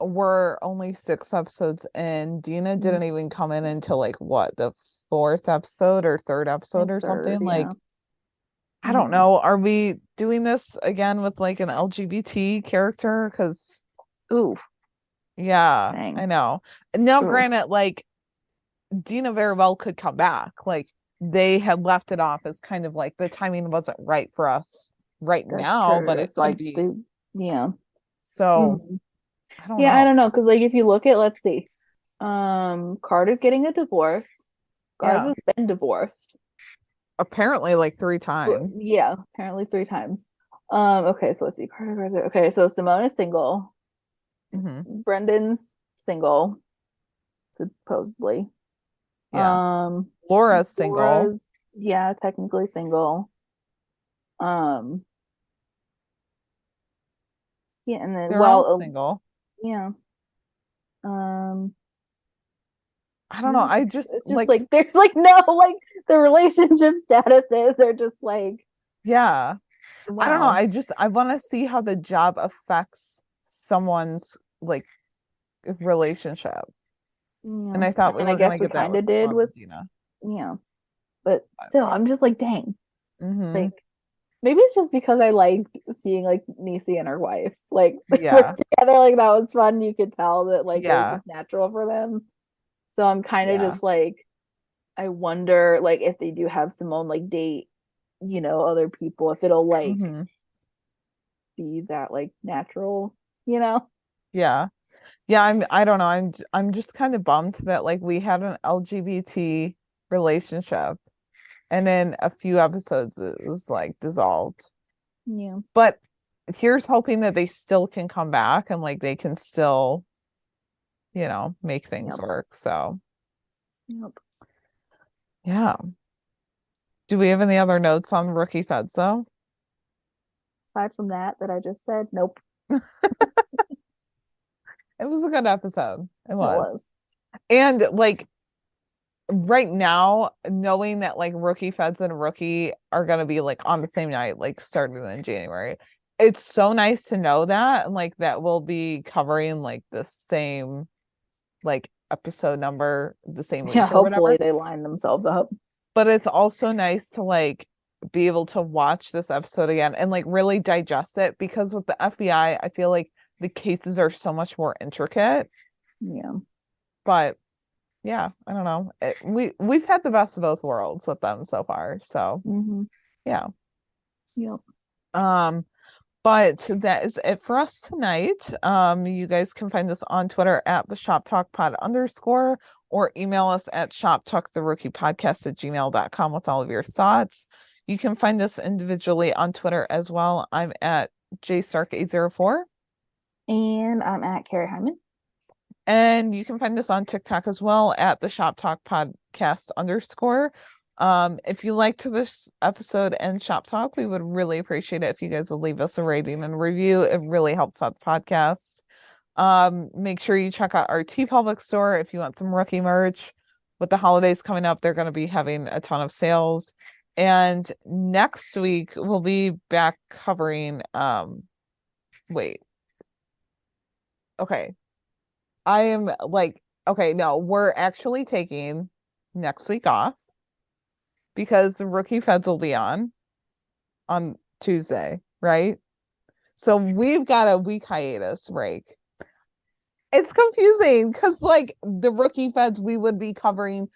Speaker 3: we're only 6 episodes in. Dina
Speaker 2: Mm,
Speaker 3: didn't even come in until like what, the fourth episode or third episode
Speaker 2: like
Speaker 3: or
Speaker 2: third,
Speaker 3: something. Like,
Speaker 2: yeah.
Speaker 3: I don't
Speaker 2: Hmm.
Speaker 3: know. Are we doing this again with like an LGBT character? Because
Speaker 2: Ooh,
Speaker 3: yeah,
Speaker 2: dang.
Speaker 3: I know. Now,
Speaker 2: Ooh,
Speaker 3: granted, like Dina very well could come back. Like they had left it off as kind of like the timing wasn't right for us right
Speaker 2: that's
Speaker 3: now, but
Speaker 2: true.
Speaker 3: it
Speaker 2: It's
Speaker 3: could
Speaker 2: like
Speaker 3: be.
Speaker 2: the yeah.
Speaker 3: So
Speaker 2: Mhm.
Speaker 3: I don't
Speaker 2: Yeah, I
Speaker 3: know.
Speaker 2: don't know, because like if you look at, let's see, Carter's getting a divorce.
Speaker 3: Yeah.
Speaker 2: Garza's been divorced.
Speaker 3: Apparently like 3 times.
Speaker 2: Yeah, apparently 3 times. Okay, so let's see, Carter, Garza. Okay, so Simone is single.
Speaker 3: Hmm.
Speaker 2: Brendan's single, supposedly.
Speaker 3: Yeah.
Speaker 2: Um,
Speaker 3: Laura's single.
Speaker 2: Laura's, yeah, technically single. Um, yeah, and then
Speaker 3: They're all
Speaker 2: well,
Speaker 3: single.
Speaker 2: yeah. Um,
Speaker 3: I don't know.
Speaker 2: yeah,
Speaker 3: I just
Speaker 2: it's just
Speaker 3: like,
Speaker 2: like there's like no like the relationship statuses are just like
Speaker 3: yeah. I don't know.
Speaker 2: wow.
Speaker 3: I want to see how the job affects someone's like relationship.
Speaker 2: Yeah.
Speaker 3: And I
Speaker 2: I
Speaker 3: thought we
Speaker 2: mean, I
Speaker 3: were gonna
Speaker 2: guess we
Speaker 3: get that
Speaker 2: kind
Speaker 3: with
Speaker 2: of did
Speaker 3: Simone
Speaker 2: with
Speaker 3: and Dina.
Speaker 2: yeah, but still, I'm just like, dang.
Speaker 3: Mm-hmm.
Speaker 2: Like maybe it's just because I liked seeing like Niecy and her wife like work
Speaker 3: Yeah.
Speaker 2: together. Like that was fun. You could tell that like it was
Speaker 3: Yeah.
Speaker 2: just natural for them. So I'm kind of
Speaker 3: Yeah.
Speaker 2: just like, I wonder like if they do have Simone like date, other people, if it'll like
Speaker 3: Mm-hmm.
Speaker 2: be that like natural, you know?
Speaker 3: Yeah. Yeah, I don't know. I'm just kind of bummed that like we had an LGBT relationship and in a few episodes it was like dissolved.
Speaker 2: Yeah.
Speaker 3: But here's hoping that they still can come back and like they can still, make things
Speaker 2: Yep.
Speaker 3: work. So,
Speaker 2: Yep.
Speaker 3: yeah. Do we have any other notes on Rookie Feds though?
Speaker 2: Aside from that I just said, nope,
Speaker 3: It was a good episode. It
Speaker 2: it
Speaker 3: was.
Speaker 2: was.
Speaker 3: And like right now, knowing that like Rookie Feds and Rookie are gonna be like on the same night, like starting in January, it's so nice to know that and like that we'll be covering like the same like episode number the same
Speaker 2: Yeah,
Speaker 3: week or
Speaker 2: hopefully
Speaker 3: whatever.
Speaker 2: they line themselves up.
Speaker 3: But it's also nice to like be able to watch this episode again and like really digest it because with the FBI, I feel like the cases are so much more intricate.
Speaker 2: Yeah.
Speaker 3: But yeah, I don't know. We've had the best of both worlds with them so far. So
Speaker 2: Hmm.
Speaker 3: yeah.
Speaker 2: Yep.
Speaker 3: Um, but that is it for us tonight. You guys can find us on Twitter at the Shop Talk Pod _ or email us at shoptalktherookiepodcast@gmail.com with all of your thoughts. You can find us individually on Twitter as well. I'm at jstark804.
Speaker 2: And I'm at Kari Hyman.
Speaker 3: And you can find us on TikTok as well at the Shop Talk Podcast _ if you liked this episode and Shop Talk, we would really appreciate it if you guys would leave us a rating and review. It really helps out the podcast. Make sure you check out our T Public store if you want some rookie merch. With the holidays coming up, they're going to be having a ton of sales. And next week we'll be back covering wait. Okay. I am like, okay, no, we're actually taking next week off because the Rookie Feds will be on Tuesday, right? So we've got a week hiatus break. It's confusing because like the Rookie Feds we would be covering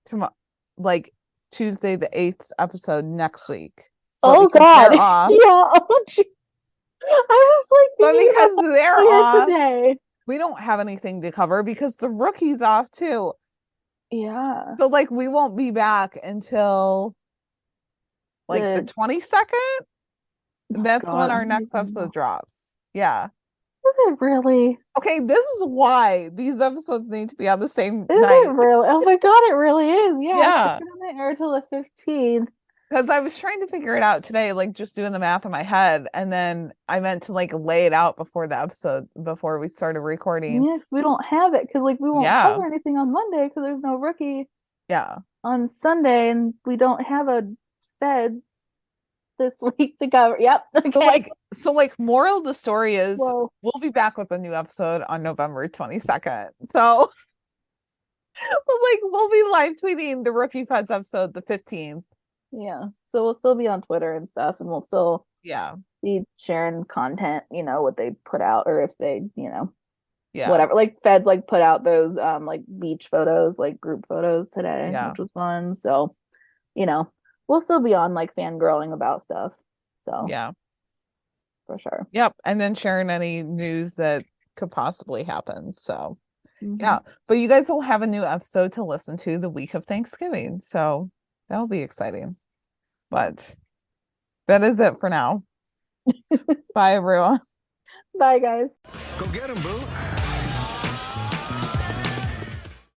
Speaker 3: tomorrow, like Tuesday the 8th episode next week. But
Speaker 2: Oh
Speaker 3: because
Speaker 2: God.
Speaker 3: they're off,
Speaker 2: Yeah. Oh, gee. I was like
Speaker 3: but
Speaker 2: thinking
Speaker 3: because
Speaker 2: about
Speaker 3: they're
Speaker 2: earlier
Speaker 3: off,
Speaker 2: today.
Speaker 3: we don't have anything to cover because the rookie's off too.
Speaker 2: Yeah.
Speaker 3: So like we won't be back until like the
Speaker 2: The
Speaker 3: 22nd. That's when
Speaker 2: God,
Speaker 3: our next episode drops. Yeah.
Speaker 2: is it really?
Speaker 3: Okay, this is why these episodes need to be on the same
Speaker 2: Is
Speaker 3: night.
Speaker 2: it really? Oh my God, it really is. Yeah. 'Cause
Speaker 3: Yeah.
Speaker 2: it doesn't air till the 15th.
Speaker 3: Because I was trying to figure it out today, like just doing the math in my head, and then I meant to like lay it out before the episode, before we started recording.
Speaker 2: Yes, we don't have it because like we won't
Speaker 3: Yeah.
Speaker 2: cover anything on Monday because there's no rookie
Speaker 3: Yeah.
Speaker 2: on Sunday, and we don't have a Feds this week to cover. Yep. Okay.
Speaker 3: So like moral of the story is
Speaker 2: Whoa.
Speaker 3: we'll be back with a new episode on November 22nd. So we'll be live tweeting the Rookie Feds episode the 15th.
Speaker 2: Yeah. So we'll still be on Twitter and stuff, and we'll still
Speaker 3: Yeah.
Speaker 2: be sharing content, what they put out, or if they,
Speaker 3: Yeah.
Speaker 2: whatever. Like Feds like put out those like beach photos, like group photos today,
Speaker 3: Yeah.
Speaker 2: which was fun. So, we'll still be on like fangirling about stuff. So
Speaker 3: Yeah.
Speaker 2: for sure.
Speaker 3: Yep. And then sharing any news that could possibly happen. So
Speaker 2: Mhm.
Speaker 3: yeah. But you guys will have a new episode to listen to the week of Thanksgiving. So that'll be exciting. But that is it for now. Bye everyone.
Speaker 2: Bye guys.
Speaker 4: Go get him, boo.